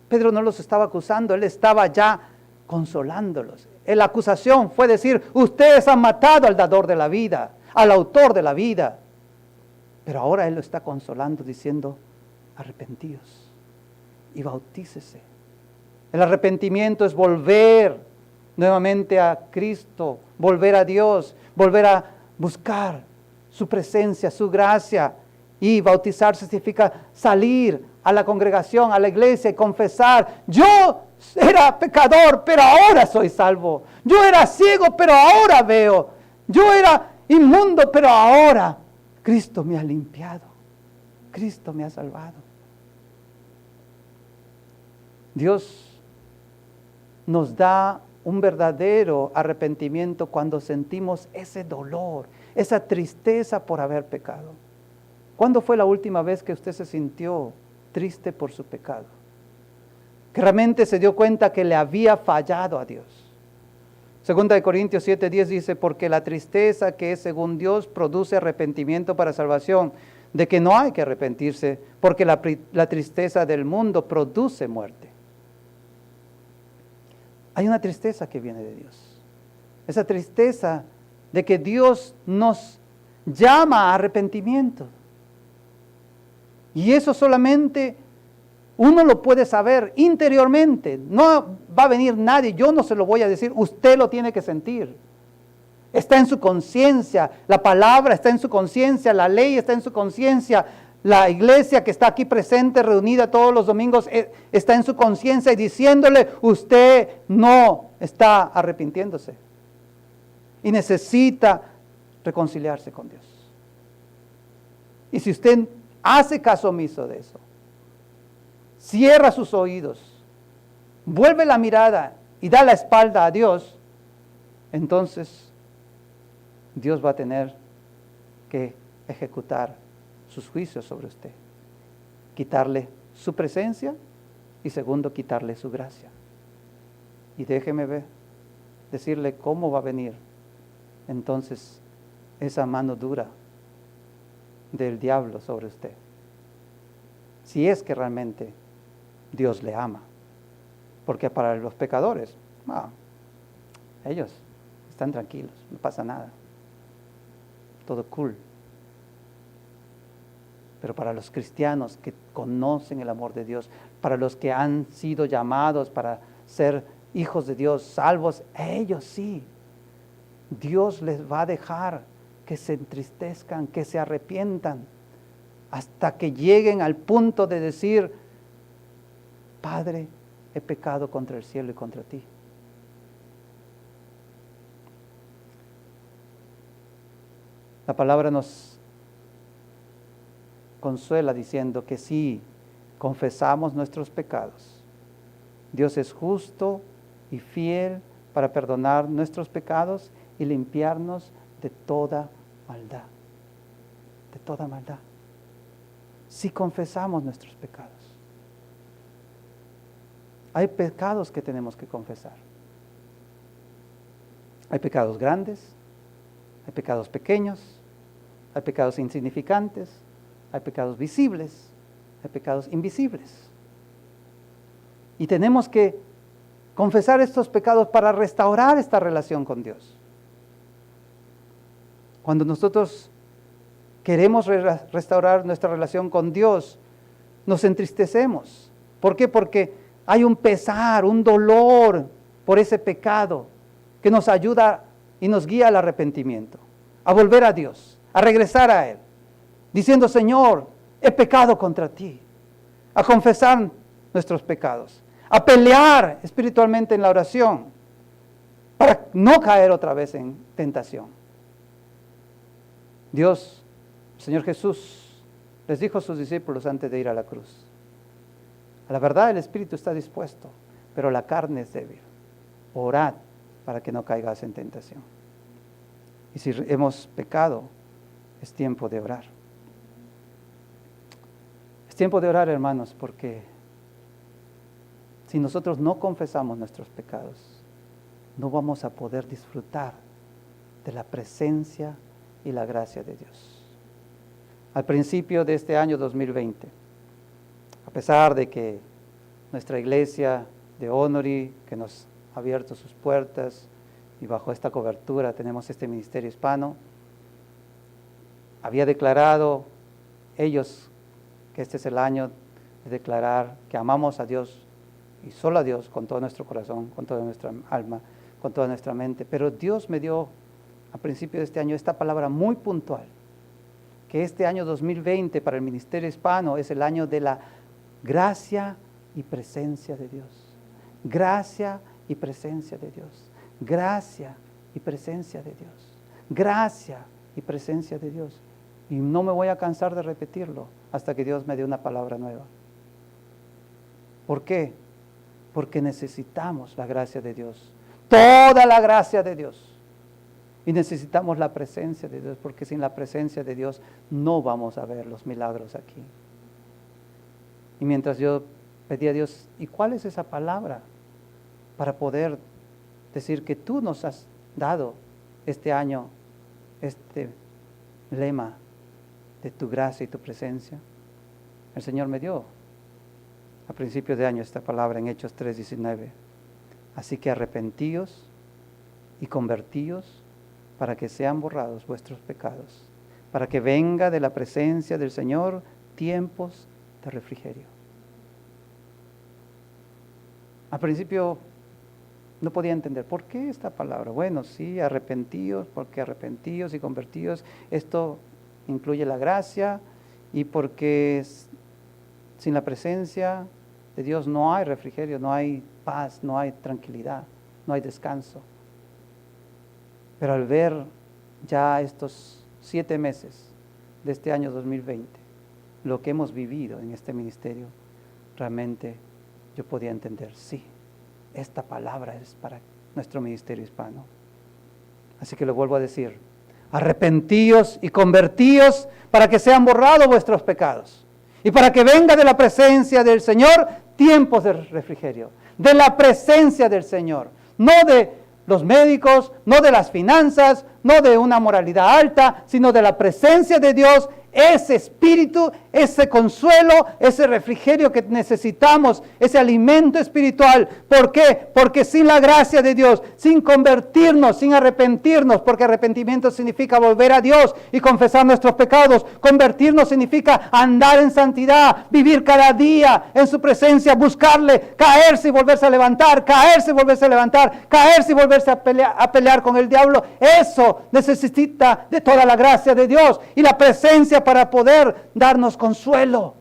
Pedro no los estaba acusando, él estaba ya consolándolos. La acusación fue decir, ustedes han matado al dador de la vida, al autor de la vida. Pero ahora él lo está consolando diciendo, arrepentíos y bautícese. El arrepentimiento es volver nuevamente a Cristo, volver a Dios, volver a buscar su presencia, su gracia. Y bautizarse significa salir a la congregación, a la iglesia y confesar, yo era pecador, pero ahora soy salvo. Yo era ciego, pero ahora veo. Yo era inmundo, pero ahora Cristo me ha limpiado. Cristo me ha salvado. Dios nos da un verdadero arrepentimiento cuando sentimos ese dolor, esa tristeza por haber pecado. ¿Cuándo fue la última vez que usted se sintió triste por su pecado? Que realmente se dio cuenta que le había fallado a Dios. 2 Corintios 7:10 dice, porque la tristeza que es según Dios produce arrepentimiento para salvación, de que no hay que arrepentirse, porque la tristeza del mundo produce muerte. Hay una tristeza que viene de Dios. Esa tristeza de que Dios nos llama a arrepentimiento. Y eso solamente uno lo puede saber interiormente. No va a venir nadie, yo no se lo voy a decir, usted lo tiene que sentir. Está en su conciencia, la palabra está en su conciencia, la ley está en su conciencia, la iglesia que está aquí presente, reunida todos los domingos, está en su conciencia y diciéndole, usted no está arrepintiéndose. Y necesita reconciliarse con Dios. Y si usted hace caso omiso de eso, cierra sus oídos, vuelve la mirada y da la espalda a Dios, entonces Dios va a tener que ejecutar sus juicios sobre usted. Quitarle su presencia y segundo, quitarle su gracia. Y déjeme decirle cómo va a venir entonces esa mano dura del diablo sobre usted. Si es que realmente Dios le ama. Porque para los pecadores, ellos están tranquilos, no pasa nada. Todo cool. Pero para los cristianos que conocen el amor de Dios, para los que han sido llamados para ser hijos de Dios, salvos, ellos sí. Dios les va a dejar que se entristezcan, que se arrepientan, hasta que lleguen al punto de decir, Padre, he pecado contra el cielo y contra ti. La palabra nos consuela diciendo que si confesamos nuestros pecados, Dios es justo y fiel para perdonar nuestros pecados y limpiarnos de toda maldad. De toda maldad. Si confesamos nuestros pecados. Hay pecados que tenemos que confesar. Hay pecados grandes, hay pecados pequeños, hay pecados insignificantes, hay pecados visibles, hay pecados invisibles. Y tenemos que confesar estos pecados para restaurar esta relación con Dios. Cuando nosotros queremos restaurar nuestra relación con Dios, nos entristecemos. ¿Por qué? Porque hay un pesar, un dolor por ese pecado que nos ayuda y nos guía al arrepentimiento, a volver a Dios, a regresar a Él, diciendo, Señor, he pecado contra ti, a confesar nuestros pecados, a pelear espiritualmente en la oración, para no caer otra vez en tentación. Dios, Señor Jesús, les dijo a sus discípulos antes de ir a la cruz, a la verdad el espíritu está dispuesto, pero la carne es débil. orad para que no caigas en tentación. Y si hemos pecado, es tiempo de orar. Es tiempo de orar, hermanos, porque si nosotros no confesamos nuestros pecados, no vamos a poder disfrutar de la presencia y la gracia de Dios. Al principio de este año 2020, a pesar de que nuestra iglesia de Honori, que nos ha abierto sus puertas y bajo esta cobertura tenemos este ministerio hispano, había declarado ellos que este es el año de declarar que amamos a Dios y solo a Dios con todo nuestro corazón, con toda nuestra alma, con toda nuestra mente. Pero Dios me dio a principio de este año esta palabra muy puntual, que este año 2020 para el ministerio hispano es el año de la gracia y presencia de Dios. Gracia y presencia de Dios. Gracia y presencia de Dios. Gracia y presencia de Dios. Y no me voy a cansar de repetirlo hasta que Dios me dé una palabra nueva. ¿Por qué? Porque necesitamos la gracia de Dios. Toda la gracia de Dios. Y necesitamos la presencia de Dios, porque sin la presencia de Dios no vamos a ver los milagros aquí. Y mientras yo pedí a Dios, ¿y cuál es esa palabra? Para poder decir que tú nos has dado este año, este lema de tu gracia y tu presencia. El Señor me dio a principio de año esta palabra en Hechos 3:19. Así que arrepentíos y convertíos para que sean borrados vuestros pecados, para que venga de la presencia del Señor tiempos de refrigerio. Al principio no podía entender, ¿por qué esta palabra? Bueno, sí, arrepentíos, porque arrepentíos y convertíos, esto incluye la gracia, y porque sin la presencia de Dios no hay refrigerio, no hay paz, no hay tranquilidad, no hay descanso. Pero al ver ya estos 7 meses de este año 2020, lo que hemos vivido en este ministerio, realmente yo podía entender, sí, esta palabra es para nuestro ministerio hispano. Así que lo vuelvo a decir, arrepentíos y convertíos para que sean borrados vuestros pecados y para que venga de la presencia del Señor tiempos de refrigerio, de la presencia del Señor, no de los médicos, no de las finanzas, no de una moralidad alta, sino de la presencia de Dios, ese espíritu, ese consuelo, ese refrigerio que necesitamos, ese alimento espiritual. ¿Por qué? Porque sin la gracia de Dios, sin convertirnos, sin arrepentirnos, porque arrepentimiento significa volver a Dios y confesar nuestros pecados. Convertirnos significa andar en santidad, vivir cada día en su presencia, buscarle, caerse y volverse a levantar, caerse y volverse a levantar, caerse y volverse a pelear con el diablo. Eso necesita de toda la gracia de Dios y la presencia para poder darnos consuelo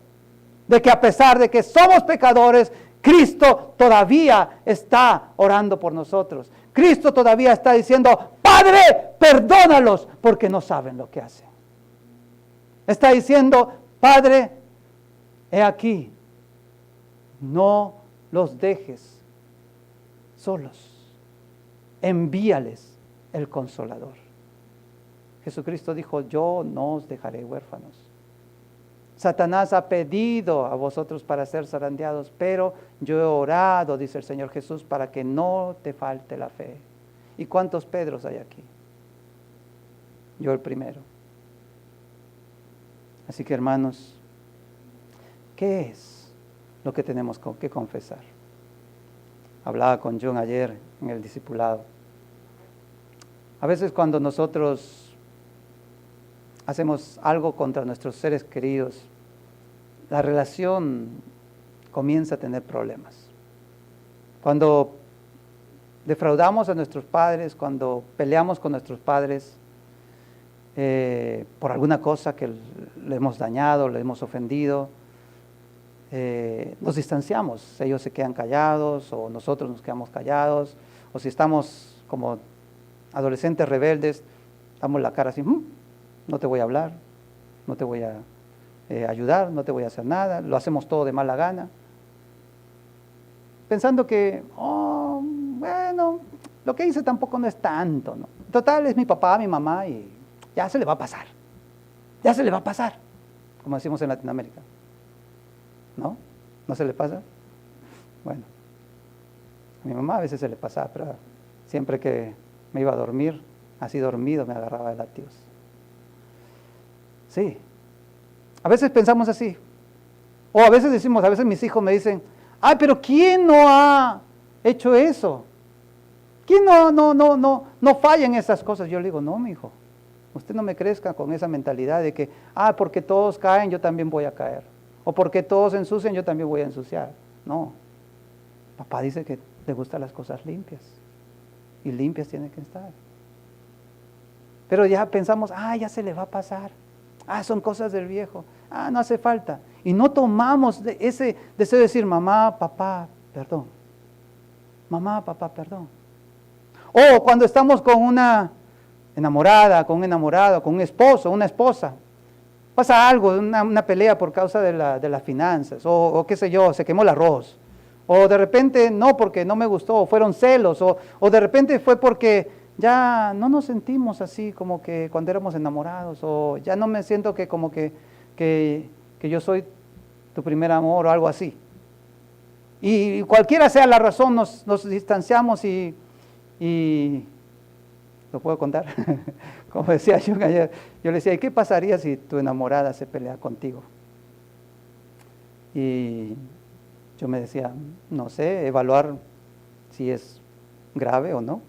de que a pesar de que somos pecadores, Cristo todavía está orando por nosotros. Cristo todavía está diciendo, Padre, perdónalos porque no saben lo que hacen. Está diciendo, Padre, he aquí, no los dejes solos, envíales el Consolador. Jesucristo dijo, yo no os dejaré huérfanos. Satanás ha pedido a vosotros para ser zarandeados, pero yo he orado, dice el Señor Jesús, para que no te falte la fe. ¿Y cuántos Pedros hay aquí? Yo el primero. Así que hermanos, ¿qué es lo que tenemos que confesar? Hablaba con John ayer en el discipulado. A veces cuando nosotros hacemos algo contra nuestros seres queridos, la relación comienza a tener problemas. Cuando defraudamos a nuestros padres, cuando peleamos con nuestros padres por alguna cosa que le hemos dañado, le hemos ofendido, nos distanciamos. Ellos se quedan callados o nosotros nos quedamos callados, o si estamos como adolescentes rebeldes, damos la cara así, no te voy a hablar, no te voy a ayudar, no te voy a hacer nada, lo hacemos todo de mala gana, pensando que bueno, lo que hice tampoco no es tanto, ¿no? Total, es mi papá, mi mamá y ya se le va a pasar. Ya se le va a pasar, como decimos en Latinoamérica. ¿No? ¿No se le pasa? Bueno, a mi mamá a veces se le pasaba, pero siempre que me iba a dormir, así dormido, me agarraba de látigos. Sí, a veces pensamos así. O a veces decimos, a veces mis hijos me dicen, ay, pero ¿quién no ha hecho eso? ¿Quién no falla en esas cosas? Yo le digo, no, mi hijo, usted no me crezca con esa mentalidad de que, porque todos caen, yo también voy a caer. O porque todos ensucian, yo también voy a ensuciar. No, papá dice que le gustan las cosas limpias. Y limpias tienen que estar. Pero ya pensamos, ya se le va a pasar. Son cosas del viejo. No hace falta. Y no tomamos ese deseo de decir, mamá, papá, perdón. Mamá, papá, perdón. O cuando estamos con una enamorada, con un enamorado, con un esposo, una esposa. Pasa algo, una pelea por causa de las finanzas. O qué sé yo, se quemó el arroz. O de repente no, porque no me gustó, o fueron celos. O de repente fue porque ya no nos sentimos así como que cuando éramos enamorados. O ya no me siento que como que yo soy tu primer amor o algo así. Y cualquiera sea la razón, nos distanciamos y ¿lo puedo contar? Como decía Jung ayer, yo le decía, ¿y qué pasaría si tu enamorada se pelea contigo? Y yo me decía, no sé, evaluar si es grave o no.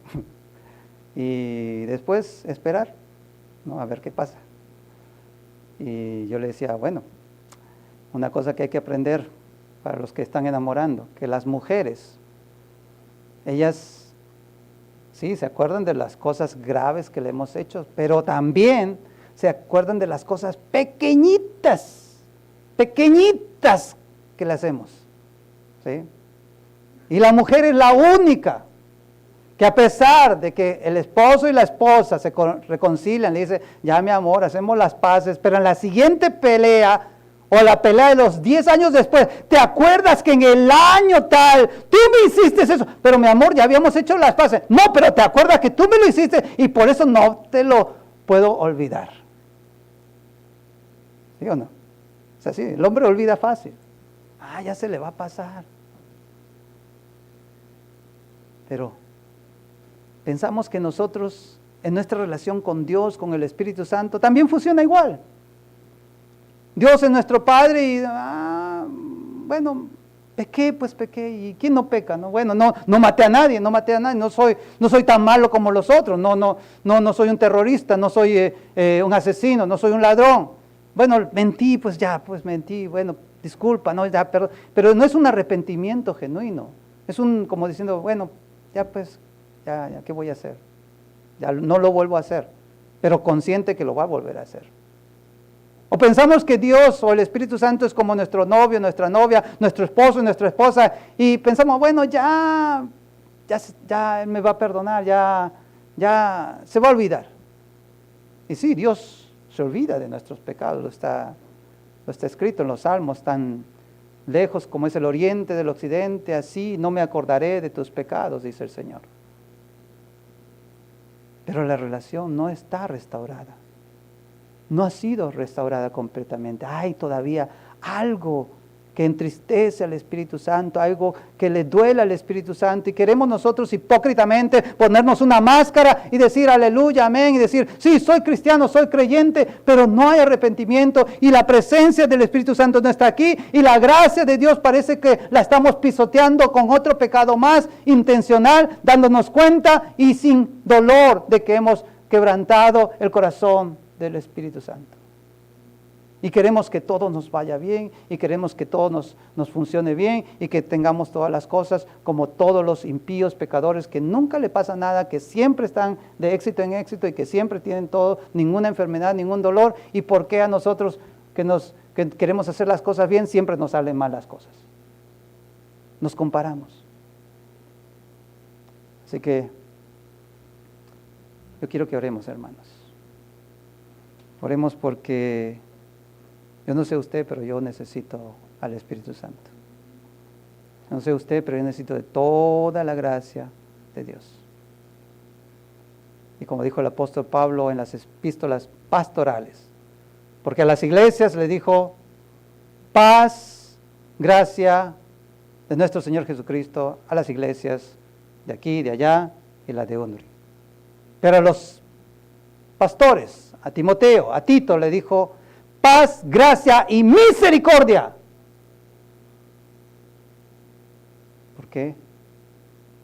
Y después esperar, ¿no? A ver qué pasa. Y yo le decía, bueno, una cosa que hay que aprender para los que están enamorando, que las mujeres, ellas sí se acuerdan de las cosas graves que le hemos hecho, pero también se acuerdan de las cosas pequeñitas que le hacemos, ¿sí? Y la mujer es la única que a pesar de que el esposo y la esposa se reconcilian, le dice, ya mi amor, hacemos las paces, pero en la siguiente pelea, o la pelea de los 10 años después, ¿te acuerdas que en el año tal, tú me hiciste eso? Pero mi amor, ya habíamos hecho las paces. No, pero te acuerdas que tú me lo hiciste y por eso no te lo puedo olvidar. ¿Sí o no? O sea, sí, el hombre olvida fácil. Ya se le va a pasar. Pero pensamos que nosotros, en nuestra relación con Dios, con el Espíritu Santo, también funciona igual. Dios es nuestro Padre y, bueno, pequé, ¿y quién no peca? No? Bueno, no maté a nadie, no soy tan malo como los otros, no soy un terrorista, no soy un asesino, no soy un ladrón. Bueno, mentí, pues mentí, bueno, disculpa, no, ya, pero no es un arrepentimiento genuino, es como diciendo, bueno, ya, ¿qué voy a hacer? Ya no lo vuelvo a hacer, pero consciente que lo va a volver a hacer. O pensamos que Dios o el Espíritu Santo es como nuestro novio, nuestra novia, nuestro esposo y nuestra esposa, y pensamos, bueno, ya Él me va a perdonar, ya se va a olvidar. Y sí, Dios se olvida de nuestros pecados, lo está escrito en los Salmos, tan lejos como es el oriente del occidente, así no me acordaré de tus pecados, dice el Señor. Pero la relación no está restaurada. No ha sido restaurada completamente. Hay todavía algo que entristece al Espíritu Santo, algo que le duele al Espíritu Santo, y queremos nosotros hipócritamente ponernos una máscara y decir aleluya, amén, y decir, sí, soy cristiano, soy creyente, pero no hay arrepentimiento y la presencia del Espíritu Santo no está aquí y la gracia de Dios parece que la estamos pisoteando con otro pecado más intencional, dándonos cuenta y sin dolor de que hemos quebrantado el corazón del Espíritu Santo. Y queremos que todo nos vaya bien, y queremos que todo nos funcione bien, y que tengamos todas las cosas como todos los impíos pecadores, que nunca le pasa nada, que siempre están de éxito en éxito, y que siempre tienen todo, ninguna enfermedad, ningún dolor. ¿Y por qué a nosotros que queremos hacer las cosas bien, siempre nos salen mal las cosas? Nos comparamos. Así que yo quiero que oremos, hermanos. Oremos porque yo no sé usted, pero yo necesito al Espíritu Santo. No sé usted, pero yo necesito de toda la gracia, de Dios. Y como dijo el apóstol Pablo en las epístolas pastorales, porque a las iglesias le dijo, paz, gracia de nuestro Señor Jesucristo a las iglesias de aquí, de allá y la de Unri. Pero a los pastores, a Timoteo, a Tito le dijo, paz, gracia y misericordia. ¿Por qué?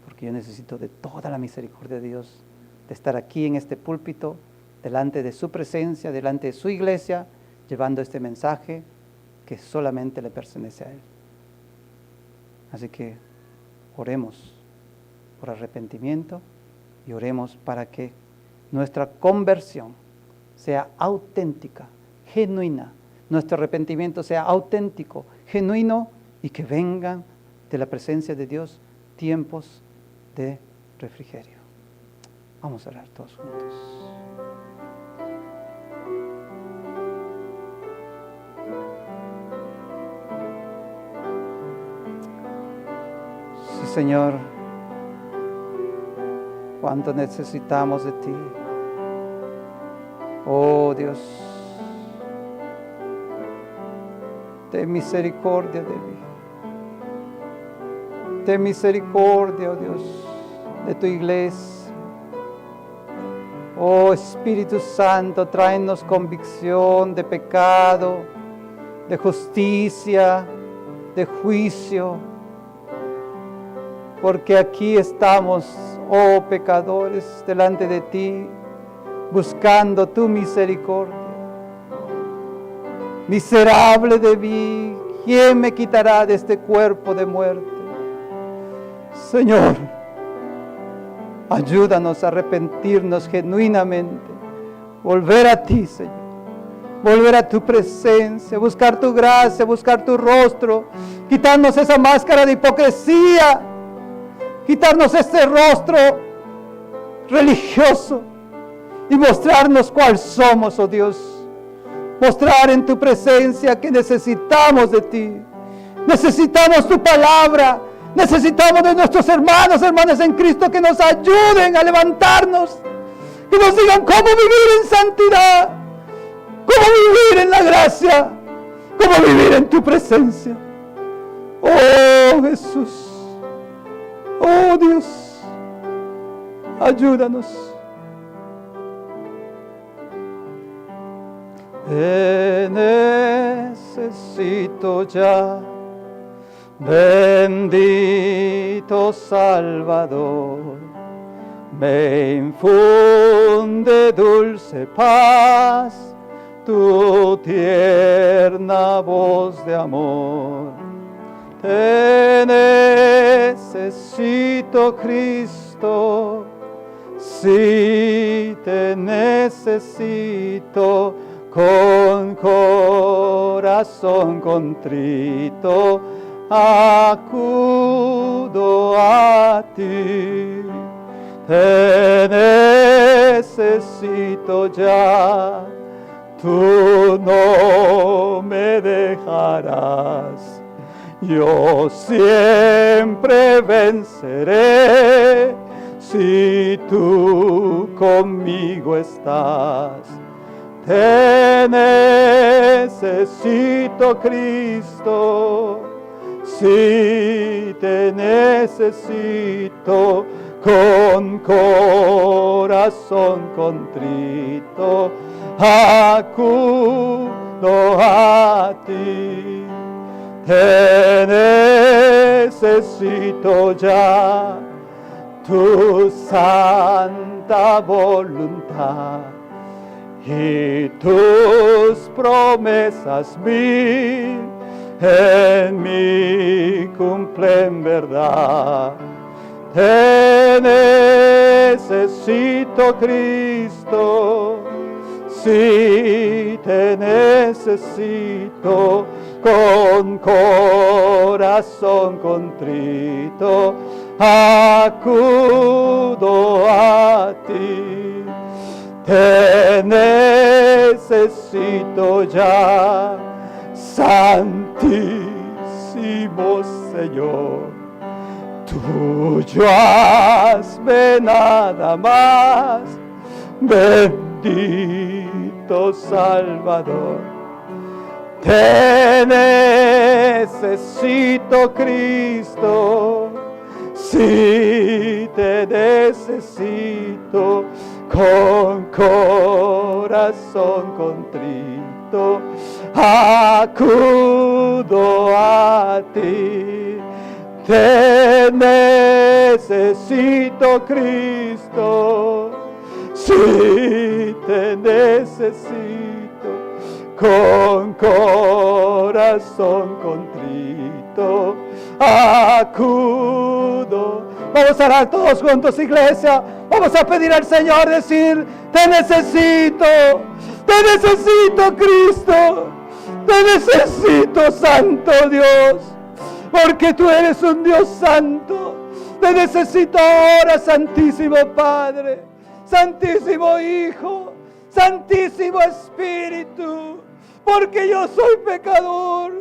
Porque yo necesito de toda la misericordia de Dios, de estar aquí en este púlpito, delante de su presencia, delante de su iglesia, llevando este mensaje que solamente le pertenece a Él. Así que oremos por arrepentimiento y oremos para que nuestra conversión sea auténtica, genuina, nuestro arrepentimiento sea auténtico, genuino y que vengan de la presencia de Dios tiempos de refrigerio. Vamos a orar todos juntos. Sí, Señor, cuánto necesitamos de ti. Oh Dios, ten misericordia de mí. Ten misericordia, oh Dios, de tu iglesia. Oh Espíritu Santo, tráenos convicción de pecado, de justicia, de juicio. Porque aquí estamos, oh pecadores, delante de ti, buscando tu misericordia. Miserable de mí, ¿quién me quitará de este cuerpo de muerte? Señor, ayúdanos a arrepentirnos genuinamente, volver a ti, Señor, volver a tu presencia, buscar tu gracia, buscar tu rostro, quitarnos esa máscara de hipocresía, quitarnos este rostro religioso y mostrarnos cuál somos, oh Dios. Mostrar en tu presencia que necesitamos de ti, necesitamos tu palabra. Necesitamos de nuestros hermanas en Cristo que nos ayuden a levantarnos, que nos digan cómo vivir en santidad, cómo vivir en la gracia, cómo vivir en tu presencia. Oh Jesús, oh Dios, ayúdanos. Te necesito ya. Bendito Salvador, me infunde dulce paz, tu tierna voz de amor. Te necesito, Cristo, sí te necesito, con corazón contrito acudo a ti. Te necesito ya, tú no me dejarás, yo siempre venceré si tú conmigo estás. Te necesito, Cristo, sí te necesito, con corazón contrito acudo a ti. Te necesito ya, tu santa voluntad y tus promesas mil en mí cumplen verdad. Te necesito, Cristo, sí te necesito, con corazón contrito acudo a ti. Te necesito ya, Santísimo Señor, Tuyo hazme nada más, bendito Salvador. Te necesito, Cristo, sí te necesito, con corazón contrito, acudo a ti. Te necesito, Cristo, sí te necesito, con corazón contrito, acudo. Vamos a orar todos juntos, iglesia. Vamos a pedir al Señor, decir: te necesito, Cristo, te necesito, Santo Dios, porque tú eres un Dios santo. Te necesito ahora, Santísimo Padre, Santísimo Hijo, Santísimo Espíritu, porque yo soy pecador,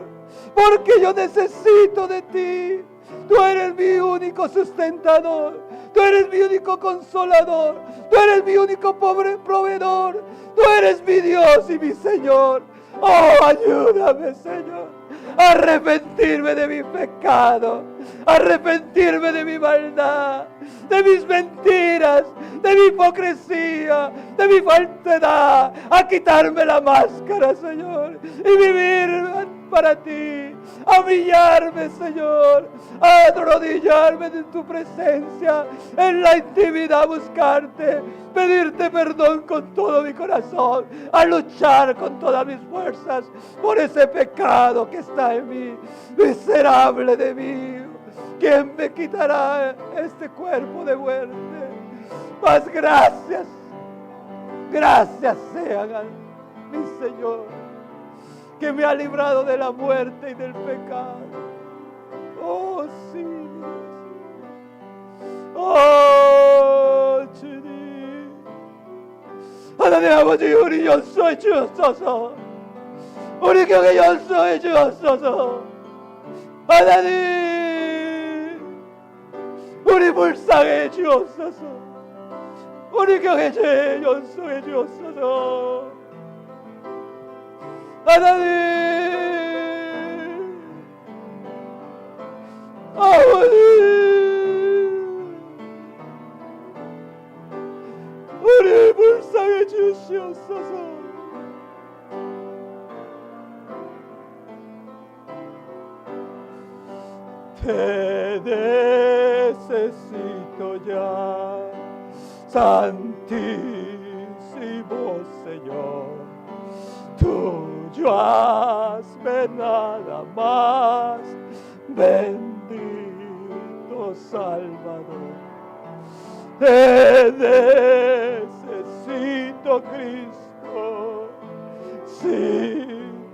porque yo necesito de ti. Tú eres mi único sustentador, tú eres mi único consolador, tú eres mi único proveedor, tú eres mi Dios y mi Señor. Oh, ayúdame, Señor, a arrepentirme de mi pecado, a arrepentirme de mi maldad, de mis mentiras, de mi hipocresía, de mi falsedad, a quitarme la máscara, Señor, y vivir para ti, a humillarme, Señor, a arrodillarme en tu presencia, en la intimidad, buscarte, pedirte perdón con todo mi corazón, a luchar con todas mis fuerzas por ese pecado que está en mí. Miserable de mí, ¿quién me quitará este cuerpo de muerte? Mas gracias sean a mi Señor, que me ha librado de la muerte y del pecado. Oh, sí. Oh, 주님. 하나님 아버지, 우리 용서해 주옵소서. 우리 교회 용서해 주옵소서. 하나님, 우리 불쌍해 주옵소서. 우리 교회 죄 용서해 주옵소서. 하나님, 아버지, 우리 불쌍해 주시옵소서. Te necesito ya, Santísimo Señor. Tuyo hazme nada más, bendito Salvador. Te necesito, Cristo, sí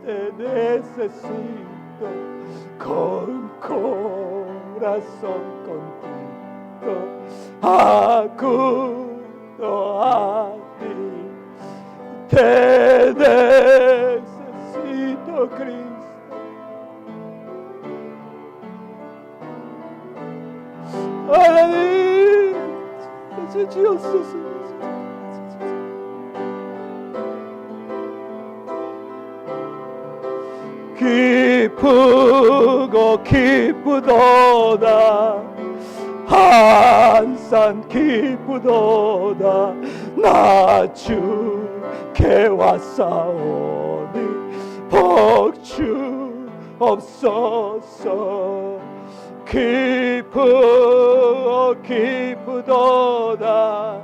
te necesito, con corazón contigo, acudo a ti. Te necesito, Cristo. 하나님, 주시옵소서. 기쁘고 기쁘도다, 한산 기쁘도다, 나 주께 왔사오니 복주옵소서. 기쁘고 기쁘도다,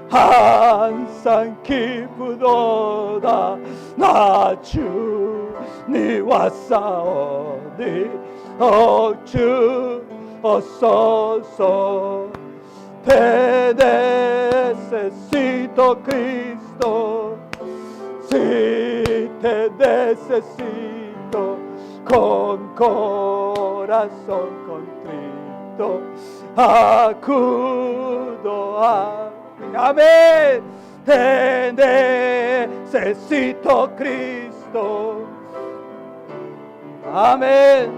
항상 기쁘도다, 나 주니 왔사오니 복주옵소서. Te necesito, Cristo, sí te necesito, con corazón contrito, acudo a ti. Amén. Te necesito, Cristo. Amén.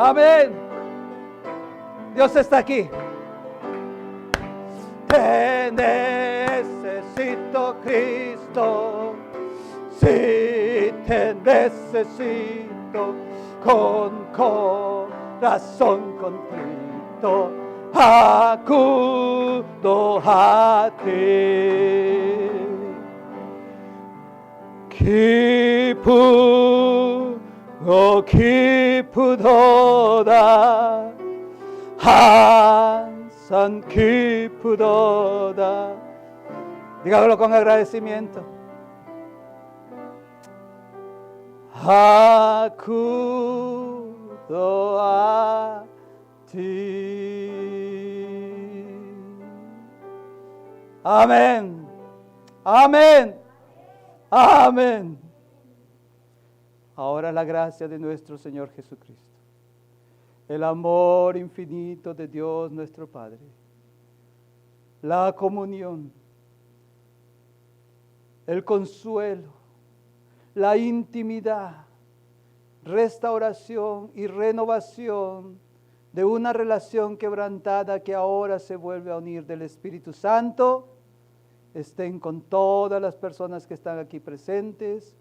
Amén. Dios está aquí. Te necesito, Cristo. Si te necesito, con corazón contrito acudo a ti. 기쁘도다 항상 기쁘도다. Dígalo con agradecimiento. acudo a ti. Amén. Amén. Amén. Ahora la gracia de nuestro Señor Jesucristo, el amor infinito de Dios nuestro Padre, la comunión, el consuelo, la intimidad, restauración y renovación de una relación quebrantada que ahora se vuelve a unir del Espíritu Santo, estén con todas las personas que están aquí presentes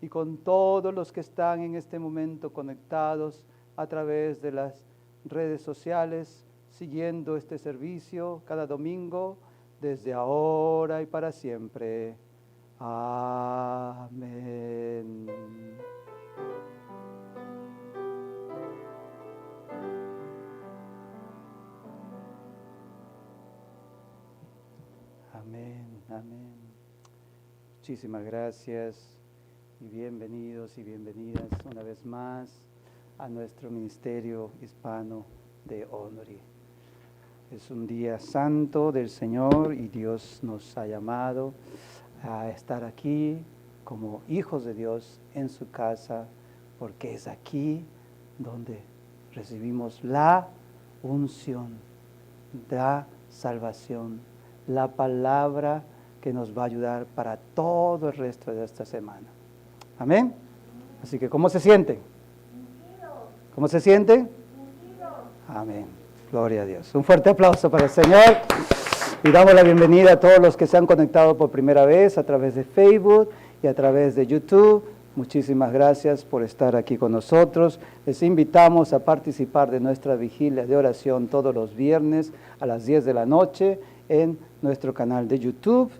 y con todos los que están en este momento conectados a través de las redes sociales, siguiendo este servicio cada domingo, desde ahora y para siempre. Amén. Amén, amén. Muchísimas gracias y bienvenidos y bienvenidas una vez más a nuestro ministerio hispano de Honori. Es un día santo del Señor y Dios nos ha llamado a estar aquí como hijos de Dios en su casa, porque es aquí donde recibimos la unción, la salvación, la palabra que nos va a ayudar para todo el resto de esta semana. Amén. Así que, ¿cómo se sienten? ¿Cómo se sienten? Amén. Gloria a Dios. Un fuerte aplauso para el Señor. Y damos la bienvenida a todos los que se han conectado por primera vez a través de Facebook y a través de YouTube. Muchísimas gracias por estar aquí con nosotros. Les invitamos a participar de nuestra vigilia de oración todos los viernes a las 10 de la noche en nuestro canal de YouTube,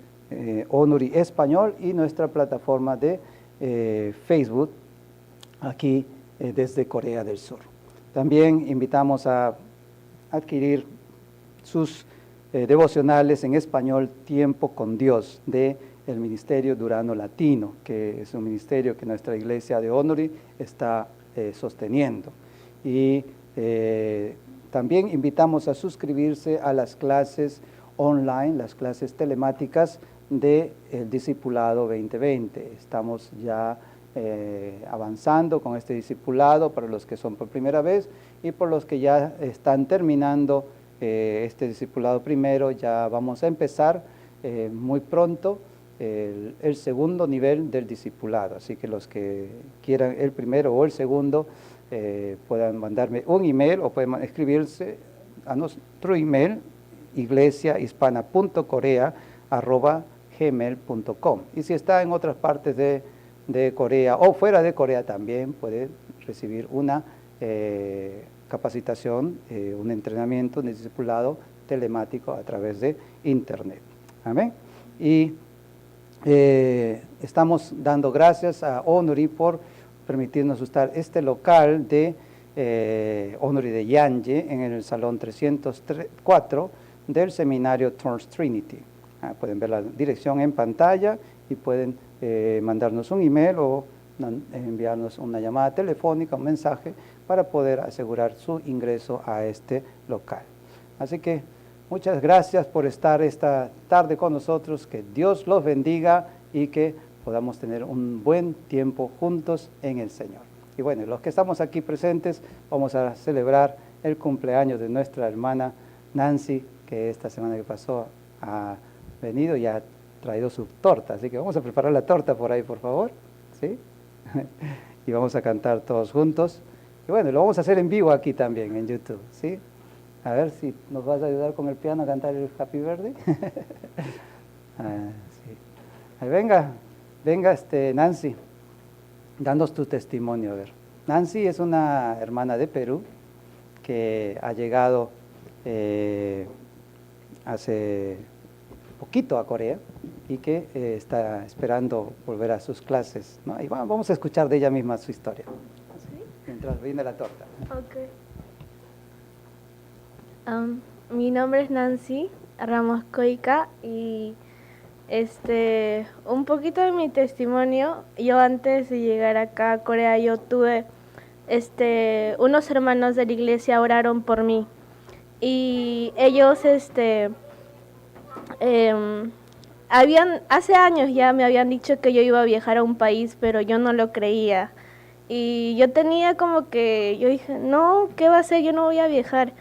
Honori Español, y nuestra plataforma de Facebook, aquí desde Corea del Sur. También invitamos a adquirir sus devocionales en español, Tiempo con Dios, de el Ministerio Durano Latino, que es un ministerio que nuestra iglesia de Honori está sosteniendo. Y también invitamos a suscribirse a las clases online, las clases telemáticas del Discipulado 2020. Estamos ya avanzando con este discipulado para los que son por primera vez y por los que ya están terminando este discipulado primero. Ya vamos a empezar muy pronto el segundo nivel del discipulado, así que los que quieran el primero o el segundo puedan mandarme un email o pueden escribirse a nuestro email iglesiahispana.corea@gmail.com. Y si está en otras partes de Corea o fuera de Corea, también puede recibir una capacitación, un entrenamiento, un discipulado telemático a través de internet. Amén. Y estamos dando gracias a Honori por permitirnos usar este local de Honori de Yanje en el salón 304 del seminario Torrance Trinity. Pueden ver la dirección en pantalla y pueden mandarnos un email o enviarnos una llamada telefónica, un mensaje para poder asegurar su ingreso a este local. Así que muchas gracias por estar esta tarde con nosotros, que Dios los bendiga y que podamos tener un buen tiempo juntos en el Señor. Y bueno, los que estamos aquí presentes, vamos a celebrar el cumpleaños de nuestra hermana Nancy, que esta semana que pasó ha venido y ha traído su torta. Así que vamos a preparar la torta por ahí, por favor. ¿Sí? Y vamos a cantar todos juntos. Y bueno, lo vamos a hacer en vivo aquí también, en YouTube, ¿sí? A ver si nos vas a ayudar con el piano a cantar el Happy Birthday. Sí. Ahí venga, Nancy, danos tu testimonio, a ver. Nancy es una hermana de Perú que ha llegado hace poquito a Corea y que está esperando volver a sus clases, ¿no? Y vamos a escuchar de ella misma su historia. ¿Sí? Mientras viene la torta. Ok. Mi nombre es Nancy Ramos Coica y un poquito de mi testimonio. Yo antes de llegar acá a Corea, yo tuve unos hermanos de la iglesia oraron por mí y ellos hace años ya me habían dicho que yo iba a viajar a un país, pero yo no lo creía. Y yo tenía yo dije, no, ¿qué va a hacer? Yo no voy a viajar.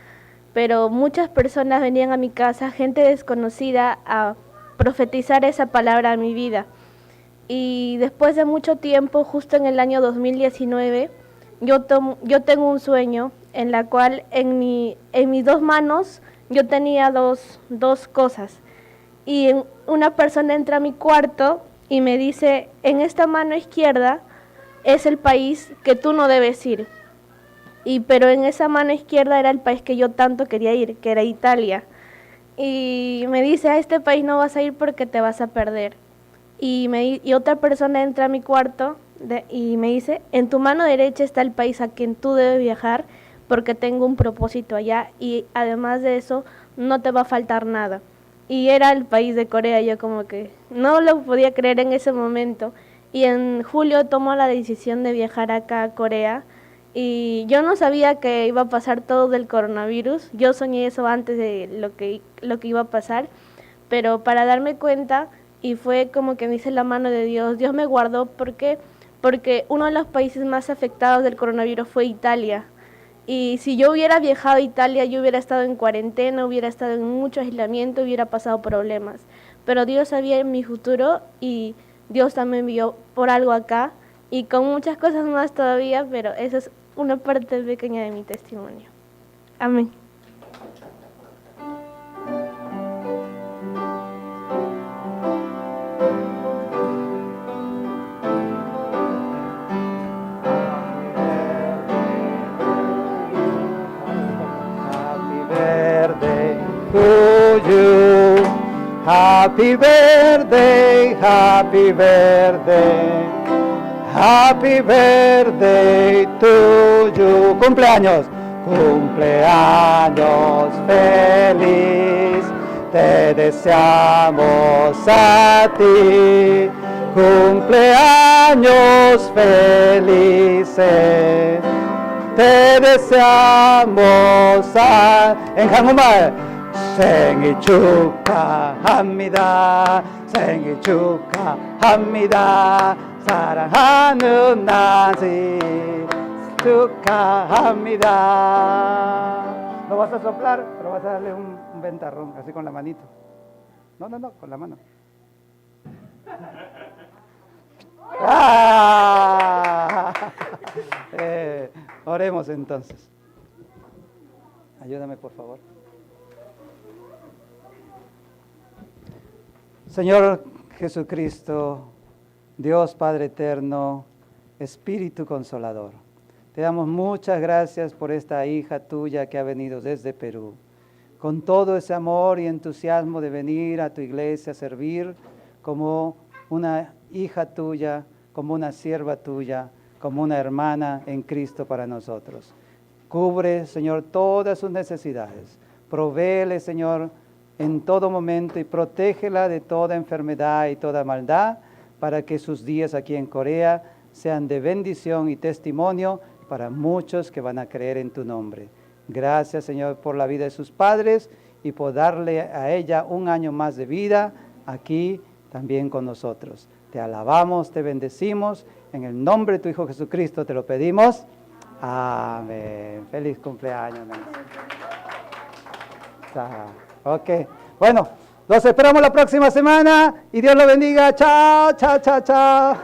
Pero muchas personas venían a mi casa, gente desconocida, a profetizar esa palabra a mi vida. Y después de mucho tiempo, justo en el año 2019, yo tengo un sueño en la cual en mis dos manos yo tenía dos cosas. Y una persona entra a mi cuarto y me dice, en esta mano izquierda es el país que tú no debes ir. Pero en esa mano izquierda era el país que yo tanto quería ir, que era Italia. Y me dice, a este país no vas a ir porque te vas a perder. Y otra persona entra a mi cuarto y me dice, en tu mano derecha está el país a quien tú debes viajar porque tengo un propósito allá y además de eso no te va a faltar nada. Y era el país de Corea, yo como que no lo podía creer en ese momento. Y en julio tomó la decisión de viajar acá a Corea. Y yo no sabía que iba a pasar todo del coronavirus. Yo soñé eso antes de lo que iba a pasar. Pero para darme cuenta, y fue como que me hice la mano de Dios, Dios me guardó. ¿Por qué? Porque uno de los países más afectados del coronavirus fue Italia. Y si yo hubiera viajado a Italia, yo hubiera estado en cuarentena, hubiera estado en mucho aislamiento, hubiera pasado problemas. Pero Dios sabía mi futuro y Dios también vio por algo acá y con muchas cosas más todavía, pero esa es una parte pequeña de mi testimonio. Amén. Happy birthday, happy birthday, happy birthday to you. Cumpleaños, cumpleaños feliz, te deseamos a ti. Cumpleaños felices, te deseamos en Hangumal. 생일 축하합니다. 생일 축하합니다. 사랑하는 나지 축하합니다. No vas a soplar, pero vas a darle un ventarrón, así con la manito. No, con la mano. Oremos entonces. Ayúdame, por favor. Señor Jesucristo, Dios Padre Eterno, Espíritu Consolador, te damos muchas gracias por esta hija tuya que ha venido desde Perú, con todo ese amor y entusiasmo de venir a tu iglesia a servir como una hija tuya, como una sierva tuya, como una hermana en Cristo para nosotros. Cubre, Señor, todas sus necesidades. Provéele, Señor, en todo momento y protégela de toda enfermedad y toda maldad para que sus días aquí en Corea sean de bendición y testimonio para muchos que van a creer en tu nombre. Gracias, Señor, por la vida de sus padres y por darle a ella un año más de vida aquí también con nosotros. Te alabamos, te bendecimos. En el nombre de tu Hijo Jesucristo te lo pedimos. Amén. Feliz cumpleaños, Nancy. Ok, bueno, los esperamos la próxima semana y Dios los bendiga. Chao, chao, chao, chao.